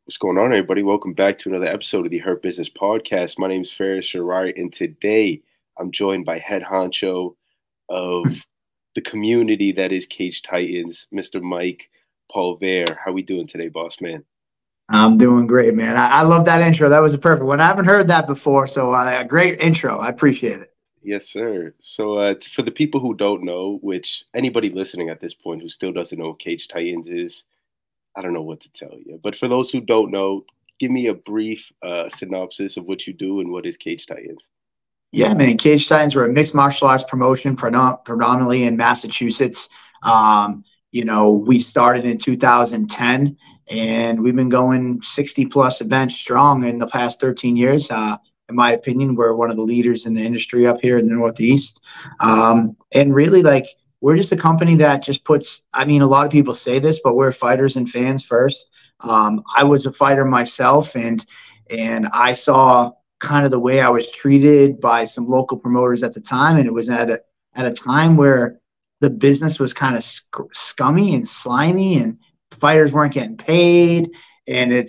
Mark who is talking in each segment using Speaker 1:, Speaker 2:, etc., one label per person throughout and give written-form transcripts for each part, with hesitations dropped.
Speaker 1: What's going on, everybody? Welcome back to another episode of the Hurt Business Podcast. My name is Faris Sharari, and today I'm joined by head honcho of the community that is Cage Titans, Mr. Mike Polvere. How we doing today, boss man?
Speaker 2: I'm doing great, man. I love that intro. That was a perfect one. I haven't heard that before, so great intro. I appreciate it.
Speaker 1: Yes, sir. So, for the people who don't know, which anybody listening at this point who still doesn't know what Cage Titans is, I don't know what to tell you. But for those who don't know, give me a brief synopsis of what you do and what is Cage Titans.
Speaker 2: Yeah, man. Cage Titans were a mixed martial arts promotion, predominantly in Massachusetts. We started in 2010, and we've been going 60 plus events strong in the past 13 years. In my opinion, we're one of the leaders in the industry up here in the Northeast. And really, we're just a company that just puts, a lot of people say this, but we're fighters and fans first. I was a fighter myself, and I saw kind of the way I was treated by some local promoters at the time. And it was at a time where the business was kind of scummy and slimy, and fighters weren't getting paid, and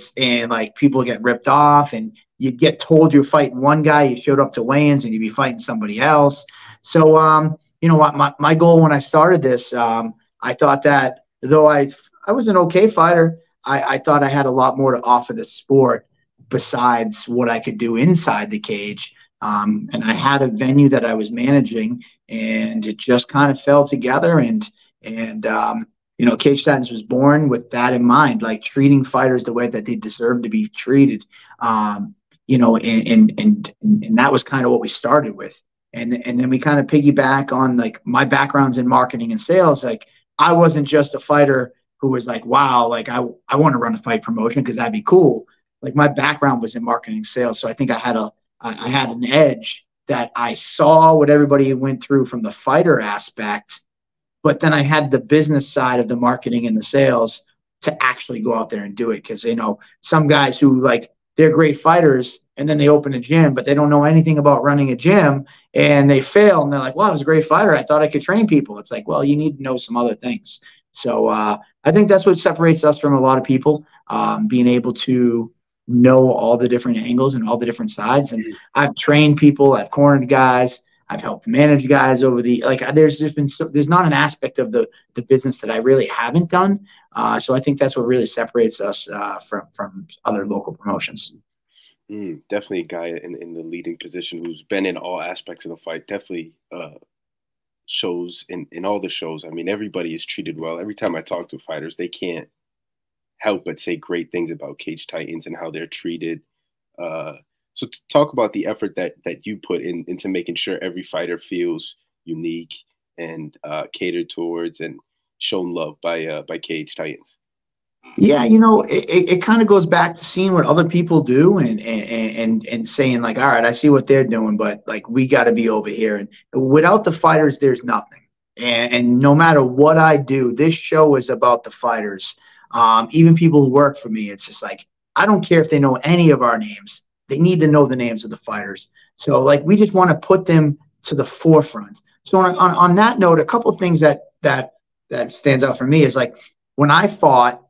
Speaker 2: people get ripped off, and you'd get told you're fighting one guy, you showed up to weigh-ins and you'd be fighting somebody else. So, you know what, my goal when I started this, I thought that though I was an okay fighter, I thought I had a lot more to offer the sport besides what I could do inside the cage. And I had a venue that I was managing, and it just kind of fell together. And Cage Titans was born with that in mind, like treating fighters the way that they deserve to be treated. And that was kind of what we started with. And then we kind of piggyback on, like, my background's in marketing and sales. Like, I wasn't just a fighter who was like, wow, like I want to run a fight promotion because that'd be cool. Like, my background was in marketing and sales. So I think I had an edge that I saw what everybody went through from the fighter aspect, but then I had the business side of the marketing and the sales to actually go out there and do it. Because, some guys who, like, they're great fighters and then they open a gym, but they don't know anything about running a gym, and they fail. And they're like, well, I was a great fighter. I thought I could train people. It's like, well, you need to know some other things. So I think that's what separates us from a lot of people, being able to know all the different angles and all the different sides. And I've trained people, I've cornered guys, I've helped manage guys over there's not an aspect of the business that I really haven't done. So I think that's what really separates us from other local promotions.
Speaker 1: Definitely a guy in the leading position who's been in all aspects of the fight. Definitely shows in all the shows. I mean, everybody is treated well. Every time I talk to fighters, they can't help but say great things about Cage Titans and how they're treated. So to talk about the effort that you put into making sure every fighter feels unique and catered towards and shown love by Cage Titans.
Speaker 2: Yeah, it kind of goes back to seeing what other people do and saying, like, all right, I see what they're doing, but, like, we got to be over here. And without the fighters, there's nothing. And no matter what I do, this show is about the fighters. Even people who work for me, it's just like, I don't care if they know any of our names. They need to know the names of the fighters. So, like, we just want to put them to the forefront. So on that note, a couple of things that stands out for me is, like, when I fought,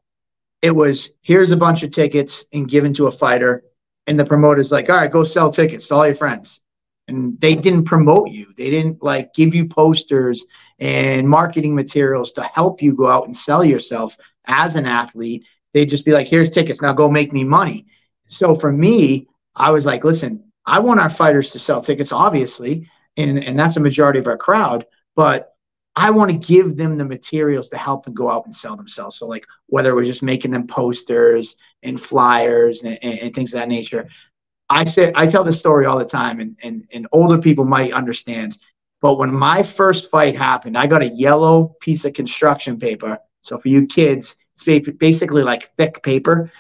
Speaker 2: it was, here's a bunch of tickets and given to a fighter, and the promoter's like, all right, go sell tickets to all your friends. And they didn't promote you. They didn't, like, give you posters and marketing materials to help you go out and sell yourself as an athlete. They'd just be like, here's tickets, now go make me money. So for me, I was like, listen, I want our fighters to sell tickets, obviously, and that's a majority of our crowd, but I want to give them the materials to help them go out and sell themselves. So, like, whether it was just making them posters and flyers and things of that nature. I tell this story all the time, and older people might understand. But when my first fight happened, I got a yellow piece of construction paper. So for you kids, it's basically like thick paper.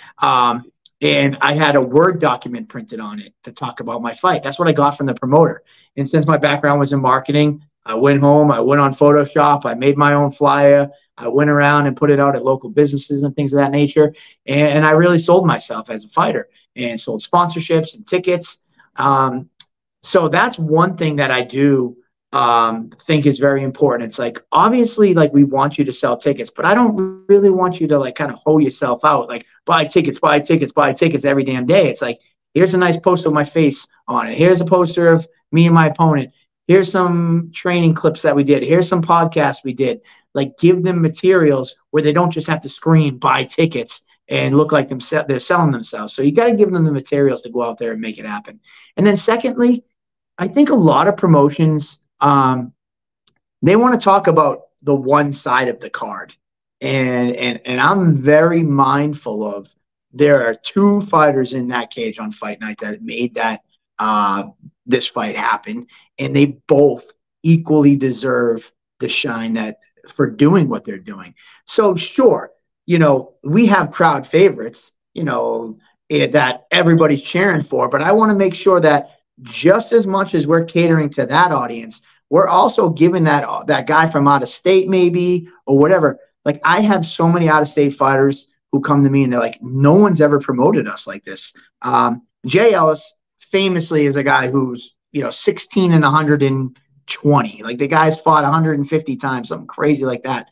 Speaker 2: And I had a Word document printed on it to talk about my fight. That's what I got from the promoter. And since my background was in marketing, I went home, I went on Photoshop, I made my own flyer, I went around and put it out at local businesses and things of that nature. And I really sold myself as a fighter and sold sponsorships and tickets. So that's one thing that I do think is very important. It's like, obviously, like, we want you to sell tickets, but I don't really want you to like kind of hoe yourself out, like buy tickets, buy tickets, buy tickets every damn day. It's like, here's a nice poster with my face on it. Here's a poster of me and my opponent. Here's some training clips that we did. Here's some podcasts we did. Like, give them materials where they don't just have to scream buy tickets and look like they're selling themselves. So you got to give them the materials to go out there and make it happen. And then secondly, I think a lot of promotions, they want to talk about the one side of the card. And I'm very mindful of, there are two fighters in that cage on fight night that made that this fight happen, and they both equally deserve the shine that for doing what they're doing. So sure, we have crowd favorites, that everybody's cheering for, but I want to make sure that just as much as we're catering to that audience, we're also giving that guy from out of state maybe or whatever. Like, I have so many out of state fighters who come to me and they're like, no one's ever promoted us like this. Jay Ellis famously is a guy who's 16 and 120. Like, the guy's fought 150 times, something crazy like that.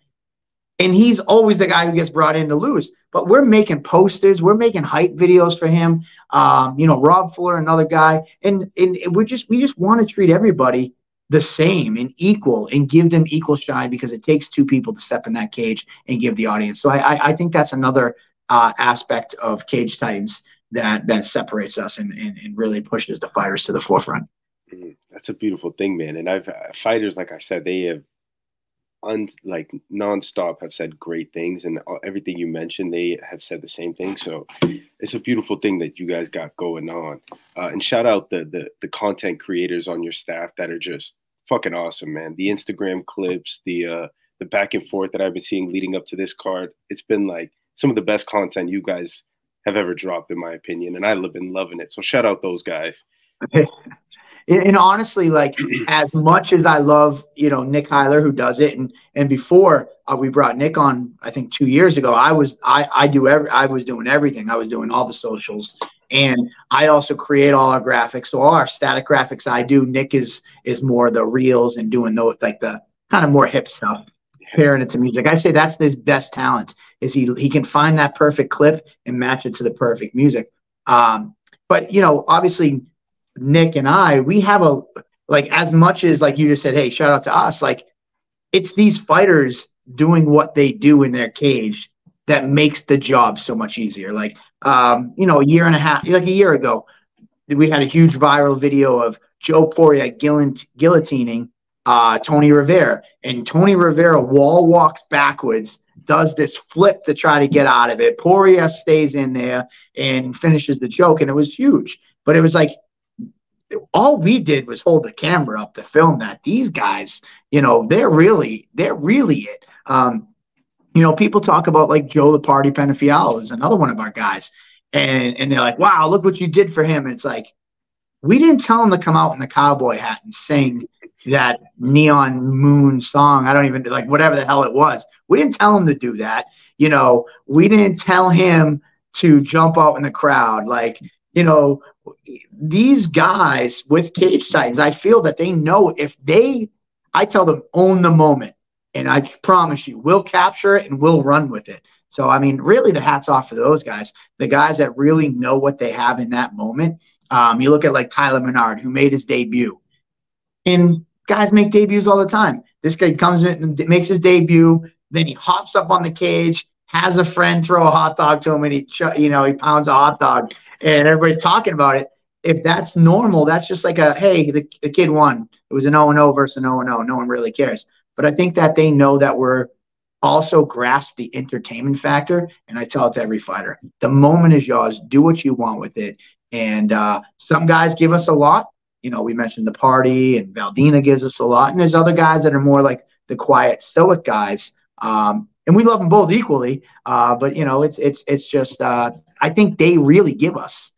Speaker 2: And he's always the guy who gets brought in to lose. But we're making posters, we're making hype videos for him. Rob Fuller, another guy, and we just want to treat everybody the same and equal and give them equal shine, because it takes two people to step in that cage and give the audience. So I think that's another aspect of Cage Titans that separates us and really pushes the fighters to the forefront.
Speaker 1: That's a beautiful thing, man. And fighters, like I said, they have nonstop have said great things, and everything you mentioned, they have said the same thing. So it's a beautiful thing that you guys got going on. And shout out the content creators on your staff that are just fucking awesome, man. The Instagram clips, the back and forth that I've been seeing leading up to this card, it's been like some of the best content you guys have ever dropped, in my opinion, and I've been loving it. So shout out those guys.
Speaker 2: And honestly, like, as much as I love, Nick Heiler, who does it, and before we brought Nick on, I think 2 years ago, I was doing everything. I was doing all the socials, and I also create all our graphics. So all our static graphics I do. Nick is more the reels and doing those, like the kind of more hip stuff, pairing it to music. I say that's his best talent, is he can find that perfect clip and match it to the perfect music. But obviously, Nick and I, we have as much as, like you just said, hey, shout out to us, like, it's these fighters doing what they do in their cage that makes the job so much easier. Like, a year and a half, like a year ago, we had a huge viral video of Joe Poirier guillotining Tony Rivera, and Tony Rivera wall walks backwards, does this flip to try to get out of it. Poirier stays in there and finishes the choke, and it was huge. But it was like, all we did was hold the camera up to film that. These guys, they're really it. People talk about, like, Joe the Party Penafialo is another one of our guys, and they're like, wow, look what you did for him. And it's like, we didn't tell him to come out in the cowboy hat and sing that Neon Moon song. I don't even, like, whatever the hell it was. We didn't tell him to do that. We didn't tell him to jump out in the crowd. Like, these guys with Cage Titans, I feel that they know, I tell them, own the moment. And I promise you, we'll capture it and we'll run with it. So, I mean, really, the hat's off for those guys, the guys that really know what they have in that moment. You look at, like, Tyler Menard, who made his debut. And guys make debuts all the time. This guy comes in and makes his debut. Then he hops up on the cage, has a friend throw a hot dog to him, and he pounds a hot dog, and everybody's talking about it. If that's normal, that's just like hey, the kid won. It was an 0-0 versus an 0-0. No one really cares. But I think that they know that we're also grasp the entertainment factor, and I tell it to every fighter. The moment is yours. Do what you want with it. And some guys give us a lot. We mentioned the Party, and Valdina gives us a lot. And there's other guys that are more like the quiet, stoic guys. And we love them both equally. But, it's just I think they really give us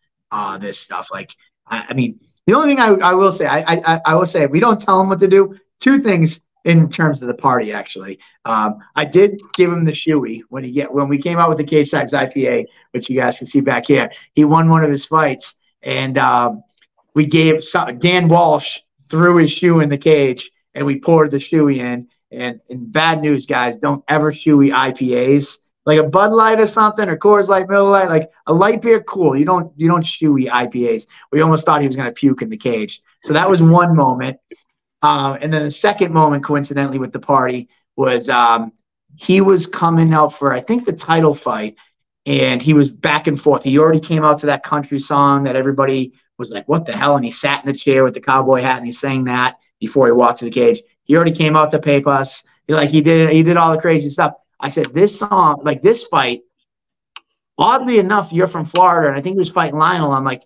Speaker 2: this stuff. Like, I mean, the only thing I will say, I will say, we don't tell them what to do. Two things in terms of the Party, actually. I did give him the shoey when we came out with the Cage Titans IPA, which you guys can see back here. He won one of his fights, and we gave Dan Walsh threw his shoe in the cage, and we poured the shoey in. And bad news, guys, don't ever shoey IPAs. Like a Bud Light or something, or Coors Light, Miller Lite, like a light beer, cool. You don't shoey IPAs. We almost thought he was going to puke in the cage. So that was one moment. And then the second moment, coincidentally, with the party was he was coming out for, I think, the title fight, and he was back and forth. He already came out to that country song that everybody was like, what the hell? And he sat in the chair with the cowboy hat, and he sang that before he walked to the cage. He already came out to Papers. He did all the crazy stuff. I said, this song, like this fight, oddly enough, you're from Florida, and I think he was fighting Lionel. I'm like,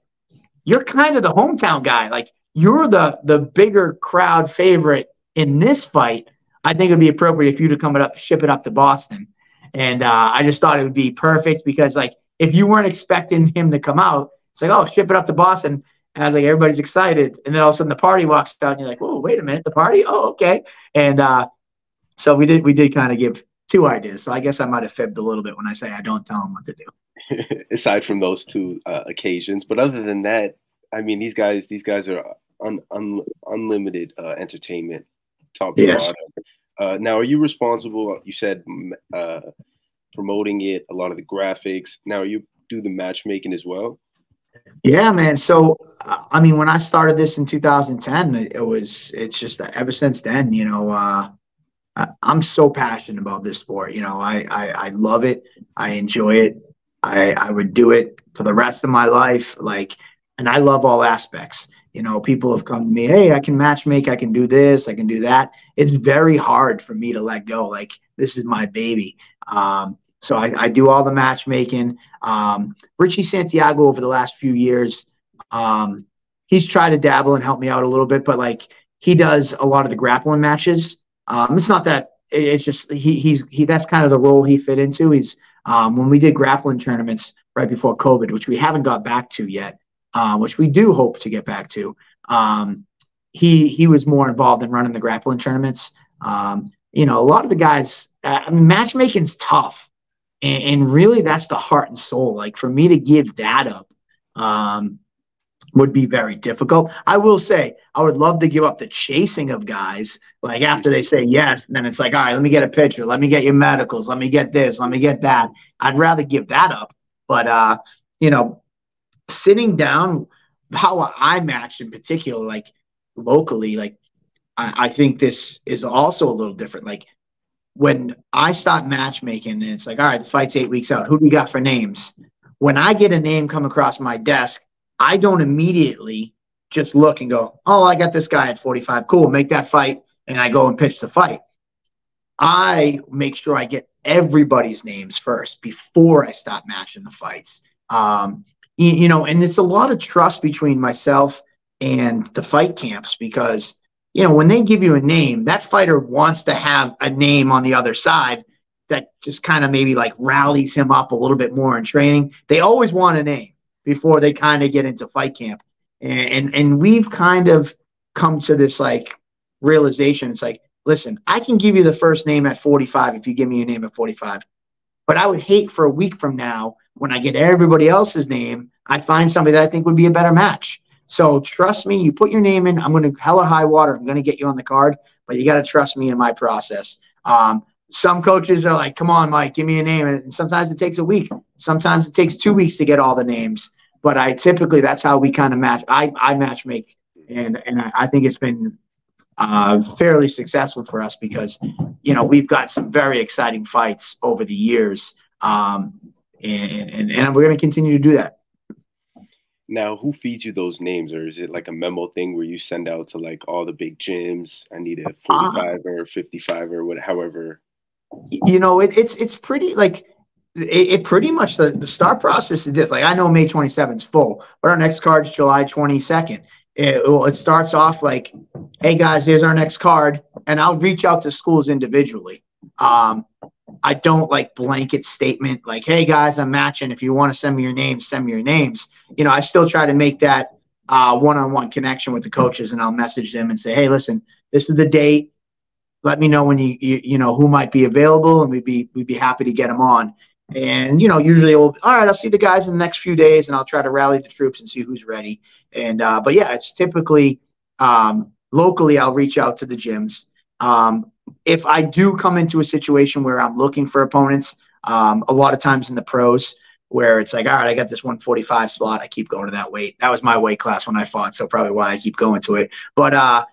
Speaker 2: you're kind of the hometown guy. Like, you're the bigger crowd favorite in this fight. I think it would be appropriate if you to ship it up to Boston. And I just thought it would be perfect because, like, if you weren't expecting him to come out, it's like, oh, ship it up to Boston. And I was like, everybody's excited. And then all of a sudden the party walks out, and you're like, whoa, wait a minute, the party? Oh, okay. And so we did kind of give two ideas. So I guess I might have fibbed a little bit when I say I don't tell them what to do.
Speaker 1: Aside from those two occasions, but other than that, I mean, these guys are unlimited entertainment, top to
Speaker 2: Yes.
Speaker 1: bottom. Now, are you responsible? You said promoting it, a lot of the graphics. Now, you do the matchmaking as well?
Speaker 2: Yeah, man. So, I mean, when I started this in 2010, it's just ever since then, I'm so passionate about this sport. I love it. I enjoy it. I would do it for the rest of my life. And I love all aspects. People have come to me, hey, I can matchmake, I can do this, I can do that. It's very hard for me to let go. Like, this is my baby. So I do all the matchmaking. Richie Santiago over the last few years, he's tried to dabble and help me out a little bit, but he does a lot of the grappling matches. It's not that it's just he that's kind of the role he fit into. He's when we did grappling tournaments right before COVID, which we haven't got back to yet, which we do hope to get back to. He was more involved in running the grappling tournaments. A lot of the guys, matchmaking's tough. And really, that's the heart and soul. Like, for me to give that up would be very difficult. I will say, I would love to give up the chasing of guys. Like, after they say yes, and then it's like, all right, let me get a picture. Let me get your medicals. Let me get this. Let me get that. I'd rather give that up. But, sitting down, how I matched in particular, like locally, I think this is also a little different. Like, when I start matchmaking and it's like, all right, the fight's 8 weeks out, who do we got for names? When I get a name come across my desk, I don't immediately just look and go, oh, I got this guy at 45. Cool, make that fight. And I go and pitch the fight. I make sure I get everybody's names first before I start matching the fights. And it's a lot of trust between myself and the fight camps because when they give you a name, that fighter wants to have a name on the other side that just kind of maybe rallies him up a little bit more in training. They always want a name before they kind of get into fight camp. And we've kind of come to this realization. It's like, listen, I can give you the first name at 45 if you give me a name at 45. But I would hate for a week from now, when I get everybody else's name, I find somebody that I think would be a better match. So trust me, you put your name in, I'm going to hella high water. I'm going to get you on the card, but you got to trust me in my process. Some coaches are like, come on, Mike, give me a name. And sometimes it takes a week. Sometimes it takes 2 weeks to get all the names. But that's how we kind of match. I matchmake, and I think it's been fairly successful for us because, we've got some very exciting fights over the years. And we're going to continue to do that.
Speaker 1: Now, who feeds you those names, or is it like a memo thing where you send out to all the big gyms? I need a 45 or 55 or whatever. However,
Speaker 2: it's pretty it pretty much the start process is this. I know May 27th is full, but our next card is July 22nd. It starts off like, hey guys, here's our next card, and I'll reach out to schools individually. I don't blanket statement like, hey guys, I'm matching. If you want to send me your names, send me your names. I still try to make that one-on-one connection with the coaches, and I'll message them and say, hey, listen, this is the date. Let me know when you know who might be available, and we'd be happy to get them on. And usually all right, I'll see the guys in the next few days, and I'll try to rally the troops and see who's ready. And but yeah, it's typically locally, I'll reach out to the gyms. If I do come into a situation where I'm looking for opponents, a lot of times in the pros, where it's like, all right, I got this 145 slot. I keep going to that weight. That was my weight class when I fought, so probably why I keep going to it. But I'll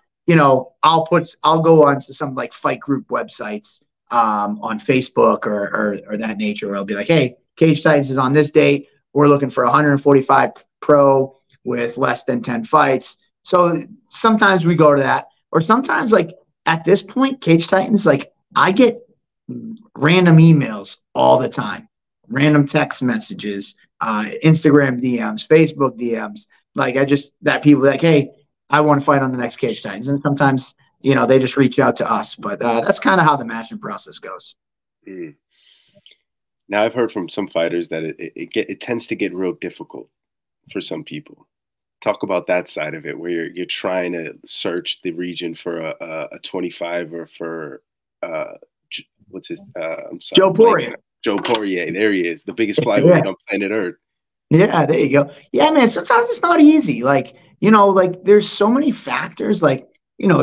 Speaker 2: go on to some like fight group websites on Facebook or that nature, where I'll be like, hey, Cage Titans is on this date. We're looking for 145 pro with less than 10 fights. So sometimes we go to that, or sometimes like at this point, Cage Titans, like I get random emails all the time, random text messages, Instagram DMs, Facebook DMs. Like that people like, hey, I want to fight on the next Cage Titans. And sometimes, they just reach out to us, but that's kind of how the matching process goes.
Speaker 1: Mm. Now I've heard from some fighters that it tends to get real difficult for some people. Talk about that side of it, where you're trying to search the region for a 25 or for what's his I'm sorry,
Speaker 2: Joe Poirier.
Speaker 1: Joe Poirier, there he is, the biggest flyweight on planet Earth.
Speaker 2: Yeah, there you go. Yeah, man. Sometimes it's not easy. Like there's so many factors. Like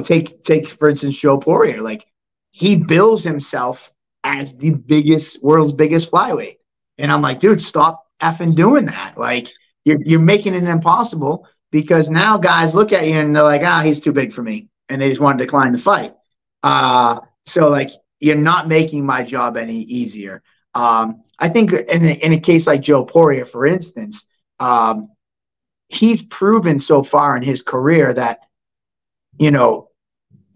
Speaker 2: take for instance Joe Poirier. Like he bills himself as the world's biggest flyweight, and I'm like, dude, stop effing doing that. Like you're making it impossible, because now guys look at you and they're like, he's too big for me, and they just want to decline the fight. So like you're not making my job any easier. I think in a case like Joe Poirier, for instance, he's proven so far in his career that,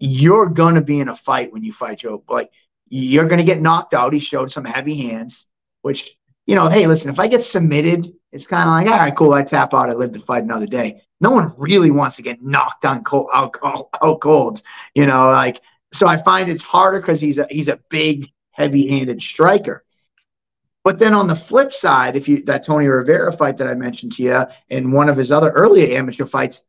Speaker 2: you're going to be in a fight when you fight Joe. Like you're going to get knocked out. He showed some heavy hands, which, hey, listen, if I get submitted, it's kind of like, all right, cool. I tap out. I live to fight another day. No one really wants to get knocked out cold, like, so I find it's harder because he's a big, heavy-handed striker. But then on the flip side, that Tony Rivera fight that I mentioned to you, in one of his other earlier amateur fights,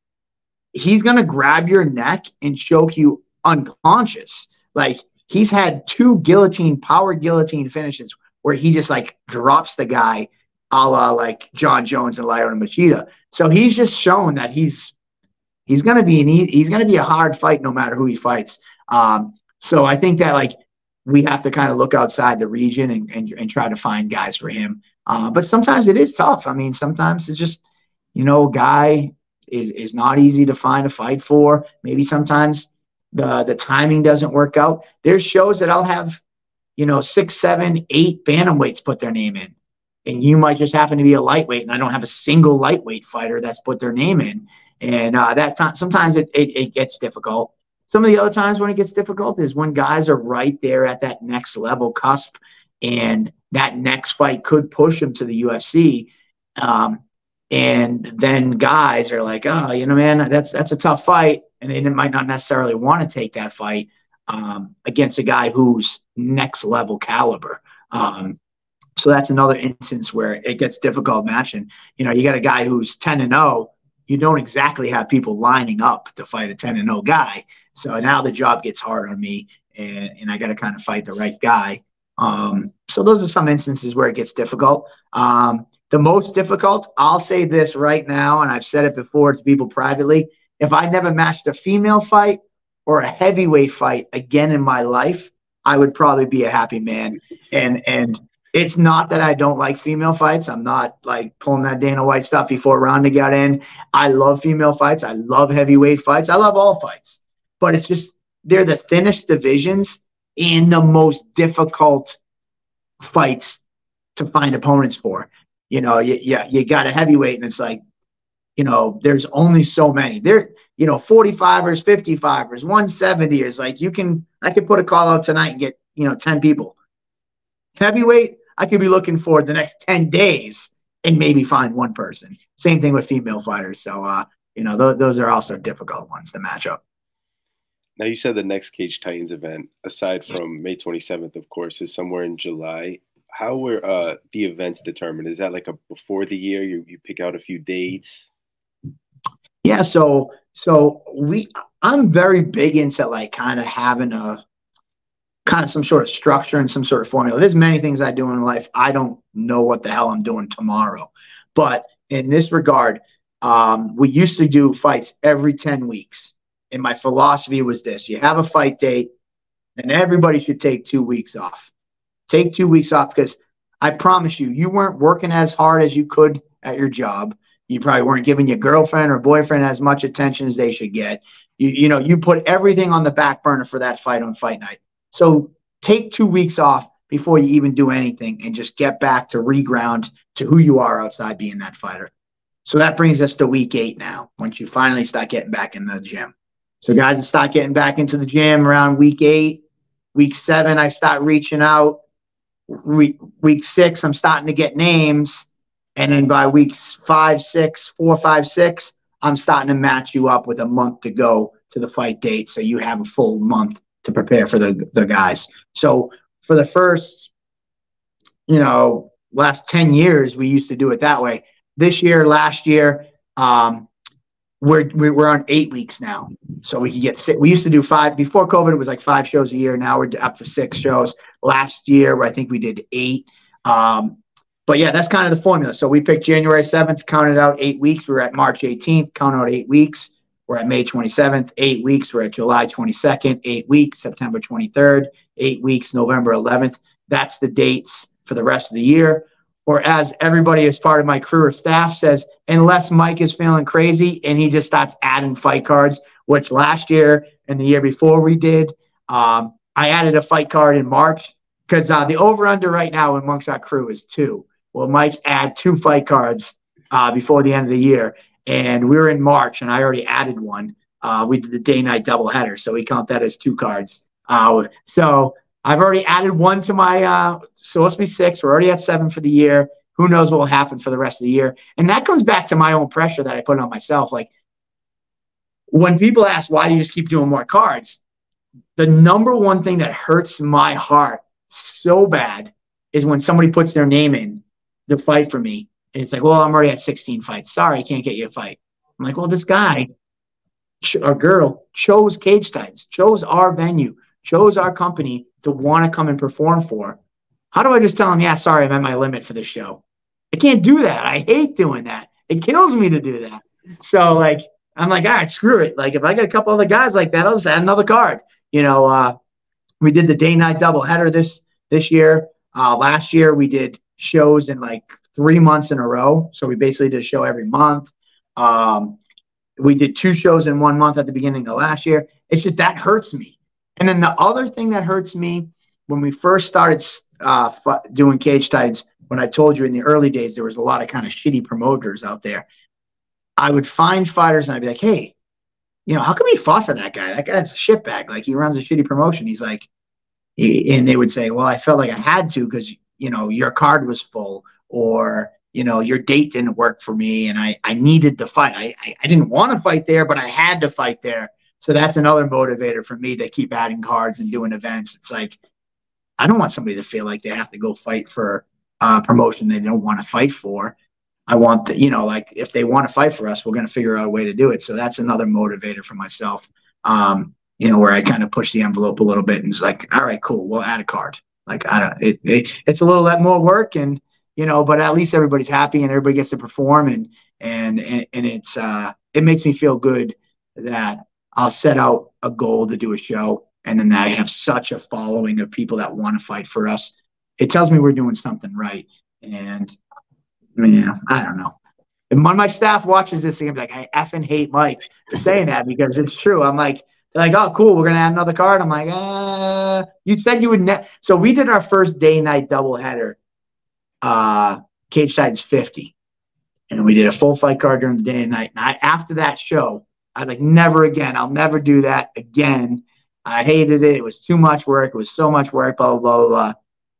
Speaker 2: he's going to grab your neck and choke you unconscious. Like he's had 2 power guillotine finishes where he just like drops the guy, a la like John Jones and Lyoto Machida. So he's just shown that he's going to be a hard fight no matter who he fights. So I think that like we have to kind of look outside the region and try to find guys for him. But sometimes it is tough. I mean, sometimes it's just, a guy is not easy to find a fight for. Maybe sometimes the timing doesn't work out. There's shows that I'll have, 6, 7, 8 bantamweights put their name in. And you might just happen to be a lightweight, and I don't have a single lightweight fighter that's put their name in. And that time, sometimes it gets difficult. Some of the other times when it gets difficult is when guys are right there at that next level cusp, and that next fight could push them to the UFC. And then guys are like, oh, man, that's a tough fight. And they might not necessarily want to take that fight against a guy who's next level caliber. So that's another instance where it gets difficult matching. You got a guy who's 10-0. You don't exactly have people lining up to fight a 10-0 guy. So now the job gets hard on me, and I got to kind of fight the right guy. So those are some instances where it gets difficult. The most difficult, I'll say this right now, and I've said it before to people privately, if I never matched a female fight or a heavyweight fight again in my life, I would probably be a happy man. And it's not that I don't like female fights. I'm not like pulling that Dana White stuff before Ronda got in. I love female fights. I love heavyweight fights. I love all fights. But it's just they're the thinnest divisions and the most difficult fights to find opponents for. You got a heavyweight, and it's like, there's only so many. There, 45ers, 55ers, 170ers. Like I could put a call out tonight and get, 10 people. Heavyweight, I could be looking for the next 10 days and maybe find one person. Same thing with female fighters. So, those are also difficult ones to match up.
Speaker 1: Now, you said the next Cage Titans event, aside from May 27th, of course, is somewhere in July. How were the events determined? Is that like before the year? You pick out a few dates?
Speaker 2: Yeah, so I'm very big into like kind of having some sort of structure and some sort of formula. There's many things I do in life. I don't know what the hell I'm doing tomorrow. But in this regard, we used to do fights every 10 weeks. And my philosophy was this: you have a fight date, and everybody should take 2 weeks off. Take 2 weeks off, because I promise you, you weren't working as hard as you could at your job. You probably weren't giving your girlfriend or boyfriend as much attention as they should get. You put everything on the back burner for that fight on fight night. So take 2 weeks off before you even do anything, and just get back to reground to who you are outside being that fighter. So that brings us to week 8 now, once you finally start getting back in the gym. So guys that start getting back into the gym around week 8, week 7, I start reaching out. Week 6, I'm starting to get names. And then by weeks 5, 6, 4, 5, 6, I'm starting to match you up with a month to go to the fight date. So you have a full month to prepare for the guys. So for the first, last 10 years, we used to do it that way. This year, last year, we're on 8 weeks now. So we can get we used to do 5 before COVID. It was like 5 shows a year. Now we're up to 6 shows. Last year, I think we did 8. But yeah, that's kind of the formula. So we picked January 7th, counted out 8 weeks. We were at March 18th, counted out 8 weeks. We're at May 27th, 8 weeks. We're at July 22nd, 8 weeks. September 23rd, 8 weeks. November 11th. That's the dates for the rest of the year. Or as everybody as part of my crew or staff says, unless Mike is feeling crazy and he just starts adding fight cards, which last year and the year before we did. I added a fight card in March, because the over-under right now amongst our crew is 2. Well, Mike add 2 fight cards before the end of the year. And we were in March, and I already added one. We did the day-night doubleheader, so we count that as 2 cards. So I've already added 1 to my supposed to be 6. We're already at 7 for the year. Who knows what will happen for the rest of the year? And that comes back to my own pressure that I put on myself. Like, when people ask, why do you just keep doing more cards? The number one thing that hurts my heart so bad is when somebody puts their name in the fight for me, and it's like, well, I'm already at 16 fights. Sorry, I can't get you a fight. I'm like, well, this guy or girl chose Cage Titans, chose our venue, chose our company to want to come and perform for. How do I just tell him, yeah, sorry, I'm at my limit for this show? I can't do that. I hate doing that. It kills me to do that. So, like, I'm like, all right, screw it. Like, if I get a couple other guys like that, I'll just add another card. We did the day-night doubleheader this year. Last year, we did shows in like 3 months in a row. So we basically did a show every month. We did 2 shows in 1 month at the beginning of last year. It's just that hurts me. And then the other thing that hurts me, when we first started doing Cage Titans, when I told you in the early days there was a lot of kind of shitty promoters out there, I would find fighters and I'd be like, hey, how come he fought for that guy? That guy's a shitbag. Like, he runs a shitty promotion. He's like, and they would say, well, I felt like I had to because, your card was full, or, your date didn't work for me and I needed to fight. I didn't want to fight there, but I had to fight there. So that's another motivator for me to keep adding cards and doing events. It's like, I don't want somebody to feel like they have to go fight for a promotion they don't want to fight for. I want like, if they want to fight for us, we're going to figure out a way to do it. So that's another motivator for myself, where I kind of push the envelope a little bit and it's like, all right, cool, we'll add a card. Like, it's a little more work, and, but at least everybody's happy and everybody gets to perform. And it's, it makes me feel good that I'll set out a goal to do a show, and then I have such a following of people that want to fight for us. It tells me we're doing something right. And yeah, I don't know. And one of my staff watches this thing and be like, I effing hate Mike for saying that, because it's true. I'm like, they're like, oh, cool, we're going to add another card. I'm like, you said you would. So we did our first day-night doubleheader, Cage Titans 50. And we did a full fight card during the day and night. And after that show, I was like, never again. I'll never do that again. I hated it. It was too much work. It was so much work, blah, blah, blah, blah.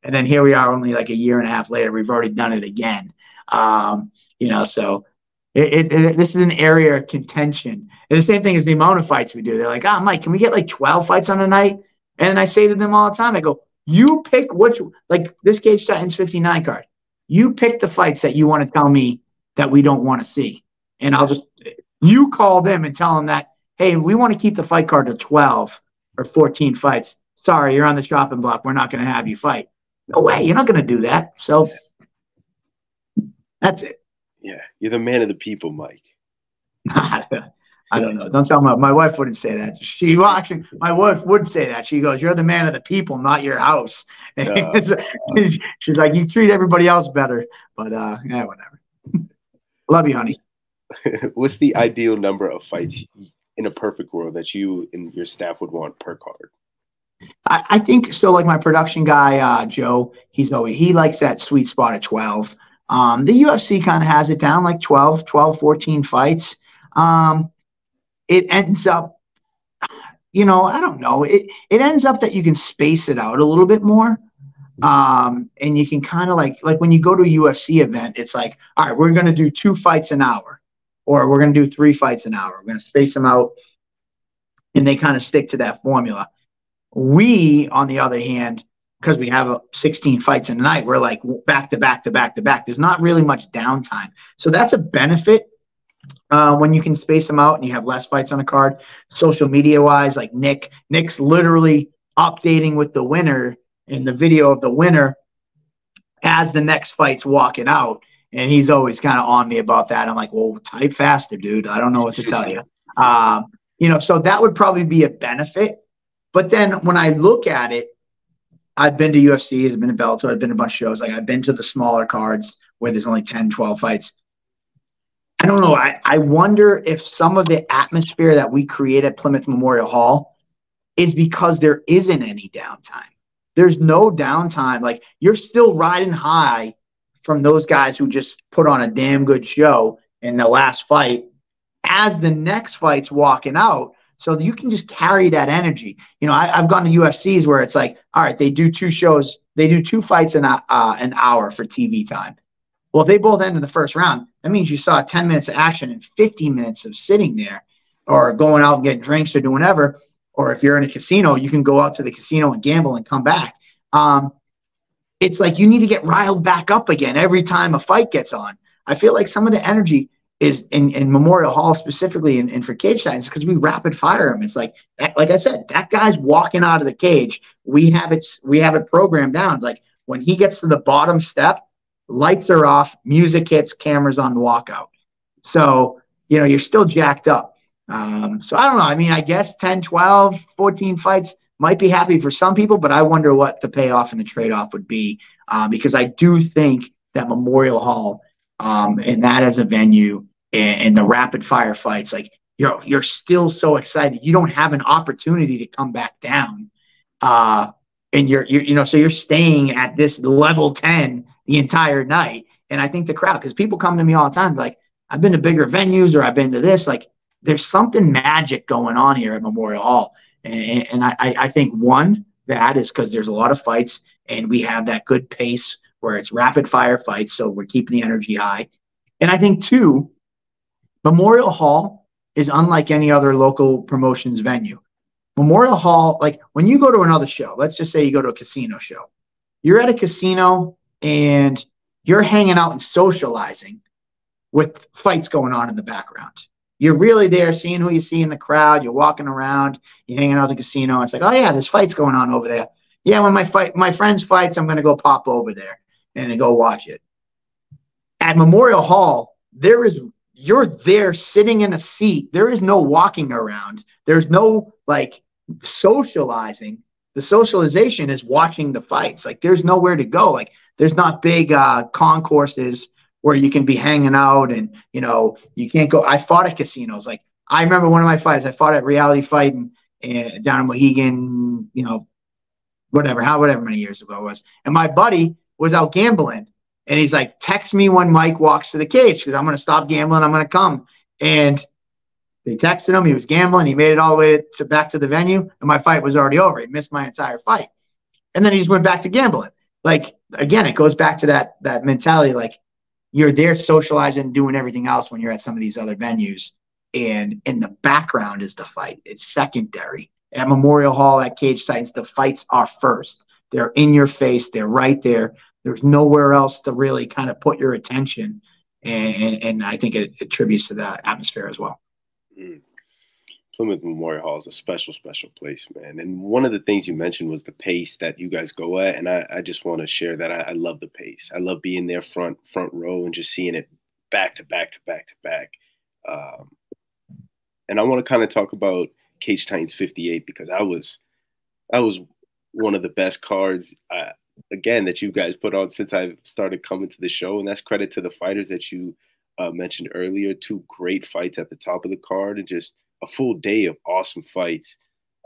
Speaker 2: And then here we are only like a year and a half later. We've already done it again. So this is an area of contention. And the same thing as the amount of fights we do. They're like, Mike, can we get like 12 fights on a night? And I say to them all the time, I go, you pick like this Cage Titans 59 card. You pick the fights that you want to tell me that we don't want to see. And you call them and tell them that, hey, we want to keep the fight card to 12 or 14 fights. Sorry, you're on the chopping block. We're not going to have you fight. No way. You're not going to do that. So that's it.
Speaker 1: Yeah. You're the man of the people, Mike.
Speaker 2: I don't know. Don't tell my wife wouldn't say that. Well, actually, my wife would say that. She goes, "You're the man of the people, not your house."
Speaker 1: Uh,
Speaker 2: She's like, "You treat everybody else better." But yeah, whatever. Love you, honey.
Speaker 1: what's the ideal number of fights in a perfect world that you and your staff would want per card?
Speaker 2: I think so. Like my production guy, Joe, he likes that sweet spot of 12. The UFC kind of has it down like 12, 14 fights. It ends up, I don't know. It ends up that you can space it out a little bit more. And you can kind of like when you go to a UFC event, it's like, all right, we're going to do 2 fights an hour, or we're going to do 3 fights an hour. We're going to space them out, and they kind of stick to that formula. We, on the other hand, because we have 16 fights in a night, we're like back to back to back to back. There's not really much downtime. So that's a benefit when you can space them out and you have less fights on a card. Social media wise, like Nick's literally updating with the winner in the video of the winner as the next fight's walking out. And he's always kind of on me about that. I'm like, well, type faster, dude. I don't know what to tell you. So that would probably be a benefit. But then when I look at it, I've been to UFCs, I've been to Bellator, I've been to a bunch of shows. Like I've been to the smaller cards where there's only 10, 12 fights. I don't know. I wonder if some of the atmosphere that we create at Plymouth Memorial Hall is because there isn't any downtime. There's no downtime. Like you're still riding high from those guys who just put on a damn good show in the last fight as the next fight's walking out. So you can just carry that energy. I've gone to UFCs where it's like, all right, they do 2 shows, they do 2 fights in an hour for TV time. Well, if they both end in the first round, that means you saw 10 minutes of action and 50 minutes of sitting there or going out and getting drinks or doing whatever. Or if you're in a casino, you can go out to the casino and gamble and come back. It's like you need to get riled back up again every time a fight gets on. I feel like some of the energy is in Memorial Hall specifically and for cage fights because we rapid fire him. It's like I said, that guy's walking out of the cage. We have it programmed down. Like when he gets to the bottom step, lights are off, music hits, cameras on the walkout. So, you're still jacked up. So I don't know. I mean, I guess 10, 12, 14 fights might be happy for some people, but I wonder what the payoff and the trade-off would be because I do think that Memorial Hall and that as a venue and the rapid fire fights, like you're still so excited. You don't have an opportunity to come back down. And so you're staying at this level 10 the entire night. And I think the crowd, because people come to me all the time, like I've been to bigger venues or I've been to this, like there's something magic going on here at Memorial Hall. And I think one, that is because there's a lot of fights and we have that good pace where it's rapid fire fights. So we're keeping the energy high. And I think 2, Memorial Hall is unlike any other local promotions venue. Memorial Hall, like when you go to another show, let's just say you go to a casino show, you're at a casino and you're hanging out and socializing with fights going on in the background. You're really there seeing who you see in the crowd. You're walking around, you're hanging out at the casino. It's like, oh yeah, this fight's going on over there. Yeah, when my friend's fights, I'm going to go pop over there and go watch it. At Memorial Hall, you're there sitting in a seat. There is no walking around. There's no like socializing. The socialization is watching the fights. Like there's nowhere to go. Like there's not big concourses where you can be hanging out and, you can't go. I fought at casinos. Like I remember one of my fights, I fought at Reality Fight and down in Mohegan, however many years ago it was. And my buddy was out gambling. And he's like, text me when Mike walks to the cage because I'm going to stop gambling. I'm going to come. And they texted him. He was gambling. He made it all the way back to the venue. And my fight was already over. He missed my entire fight. And then he just went back to gambling. Like, again, it goes back to that mentality. Like, you're there socializing and doing everything else when you're at some of these other venues. And in the background is the fight. It's secondary. At Memorial Hall, at Cage Titans, the fights are first. They're in your face. They're right there. There's nowhere else to really kind of put your attention. And I think it attributes to the atmosphere as well.
Speaker 1: Plymouth Memorial Hall is a special, special place, man. And one of the things you mentioned was the pace that you guys go at. And I just want to share that I love the pace. I love being there front row and just seeing it back to back to back to back. And I want to kind of talk about Cage Titans 58 because that was one of the best cards again that you guys put on since I've started coming to the show, and that's credit to the fighters that you mentioned earlier. Two great fights at the top of the card, and just a full day of awesome fights.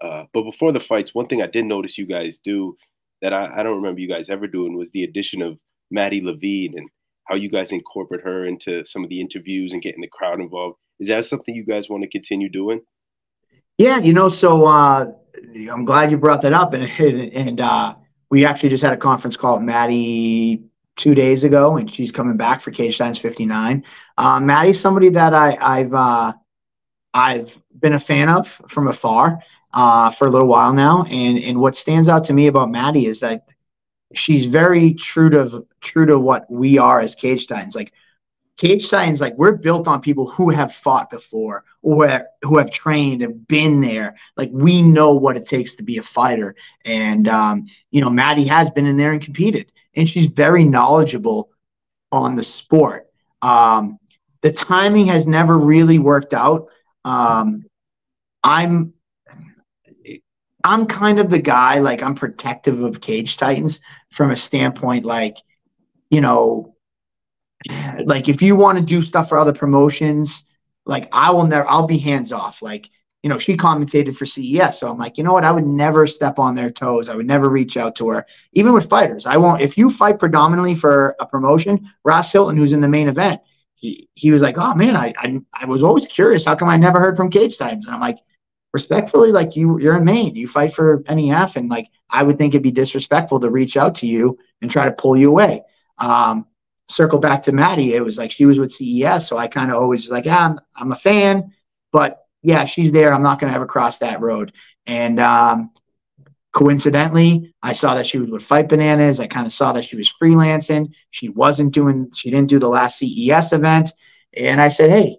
Speaker 1: But before the fights, one thing I did notice you guys do that I don't remember you guys ever doing was the addition of Maddie Levine and how you guys incorporate her into some of the interviews and getting the crowd involved. Is that something you guys want to continue doing?
Speaker 2: Yeah, so I'm glad you brought that up, and we actually just had a conference call with Maddie 2 days ago, and she's coming back for Cage Titans 59. Maddie's somebody that I've been a fan of from afar for a little while now, and what stands out to me about Maddie is that she's very true to what we are as Cage Titans. Like Cage Titans, like we're built on people who have fought before or who have trained and been there. Like we know what it takes to be a fighter. And, Maddie has been in there and competed, and she's very knowledgeable on the sport. The timing has never really worked out. I'm kind of the guy, like I'm protective of Cage Titans from a standpoint, like if you want to do stuff for other promotions, like I'll be hands off. Like, she commentated for CES. So I'm like, you know what? I would never step on their toes. I would never reach out to her. Even with fighters, I won't. If you fight predominantly for a promotion, Ross Hilton, who's in the main event, he was like, oh man, I was always curious. How come I never heard from Cage Titans? And I'm like, respectfully, like you're in Maine, you fight for NEF, and like I would think it'd be disrespectful to reach out to you and try to pull you away. Circle back to Maddie, it was like she was with CES, so I kind of always was like, yeah, I'm a fan, but yeah, she's there. I'm not going to ever cross that road. And coincidentally, I saw that she was with Fight Bananas. I kind of saw that she was freelancing. She didn't do the last CES event, and I said, hey,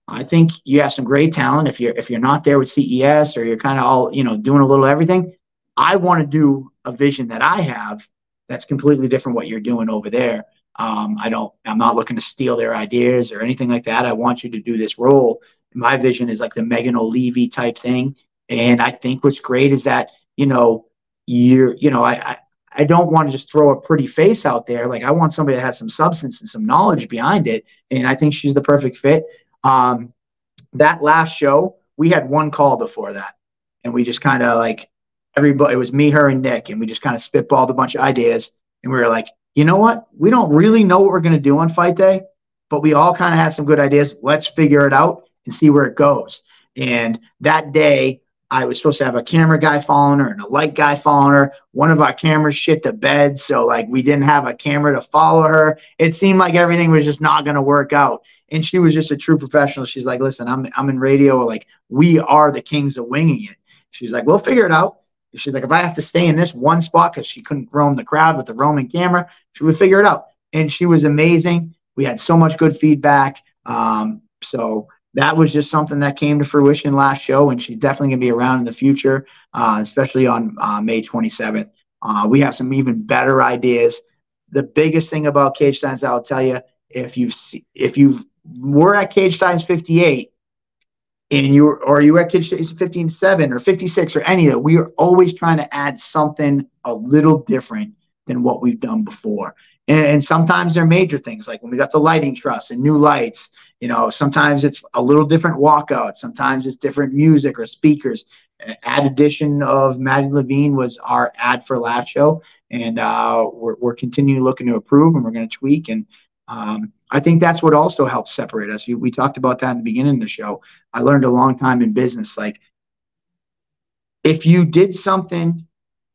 Speaker 2: I think you have some great talent. If you're not there with CES, or you're kind of all doing a little everything, I want to do a vision that I have that's completely different what you're doing over there. I'm not looking to steal their ideas or anything like that. I want you to do this role. My vision is like the Megan O'Leary type thing. And I think what's great is that, I don't want to just throw a pretty face out there. Like I want somebody that has some substance and some knowledge behind it. And I think she's the perfect fit. That last show, we had one call before that. And we just kind of like everybody, it was me, her, and Nick. And we just kind of spitballed a bunch of ideas. And we were like, you know what? We don't really know what we're going to do on fight day, but we all kind of had some good ideas. Let's figure it out and see where it goes. And that day, I was supposed to have a camera guy following her and a light guy following her. One of our cameras shit the bed, so like we didn't have a camera to follow her. It seemed like everything was just not going to work out. And she was just a true professional. She's like, listen, I'm in radio. Like we are the kings of winging it. She's like, we'll figure it out. She's like, if I have to stay in this one spot because she couldn't roam the crowd with the roaming camera, she would figure it out. And she was amazing. We had so much good feedback. So that was just something that came to fruition last show, and she's definitely going to be around in the future, especially on May 27th. We have some even better ideas. The biggest thing about Cage Titans, I'll tell you, if you were at Cage Titans 58, and you were at Cage Titans 57 or 56 or any of that, we are always trying to add something a little different than what we've done before. And sometimes they're major things, like when we got the lighting truss and new lights, sometimes it's a little different walkout. Sometimes it's different music or speakers. Ad addition of Maddie Levine was our ad for last show. And we're continuing looking to improve, and we're going to tweak. And I think that's what also helps separate us. We talked about that in the beginning of the show. I learned a long time in business, like if you did something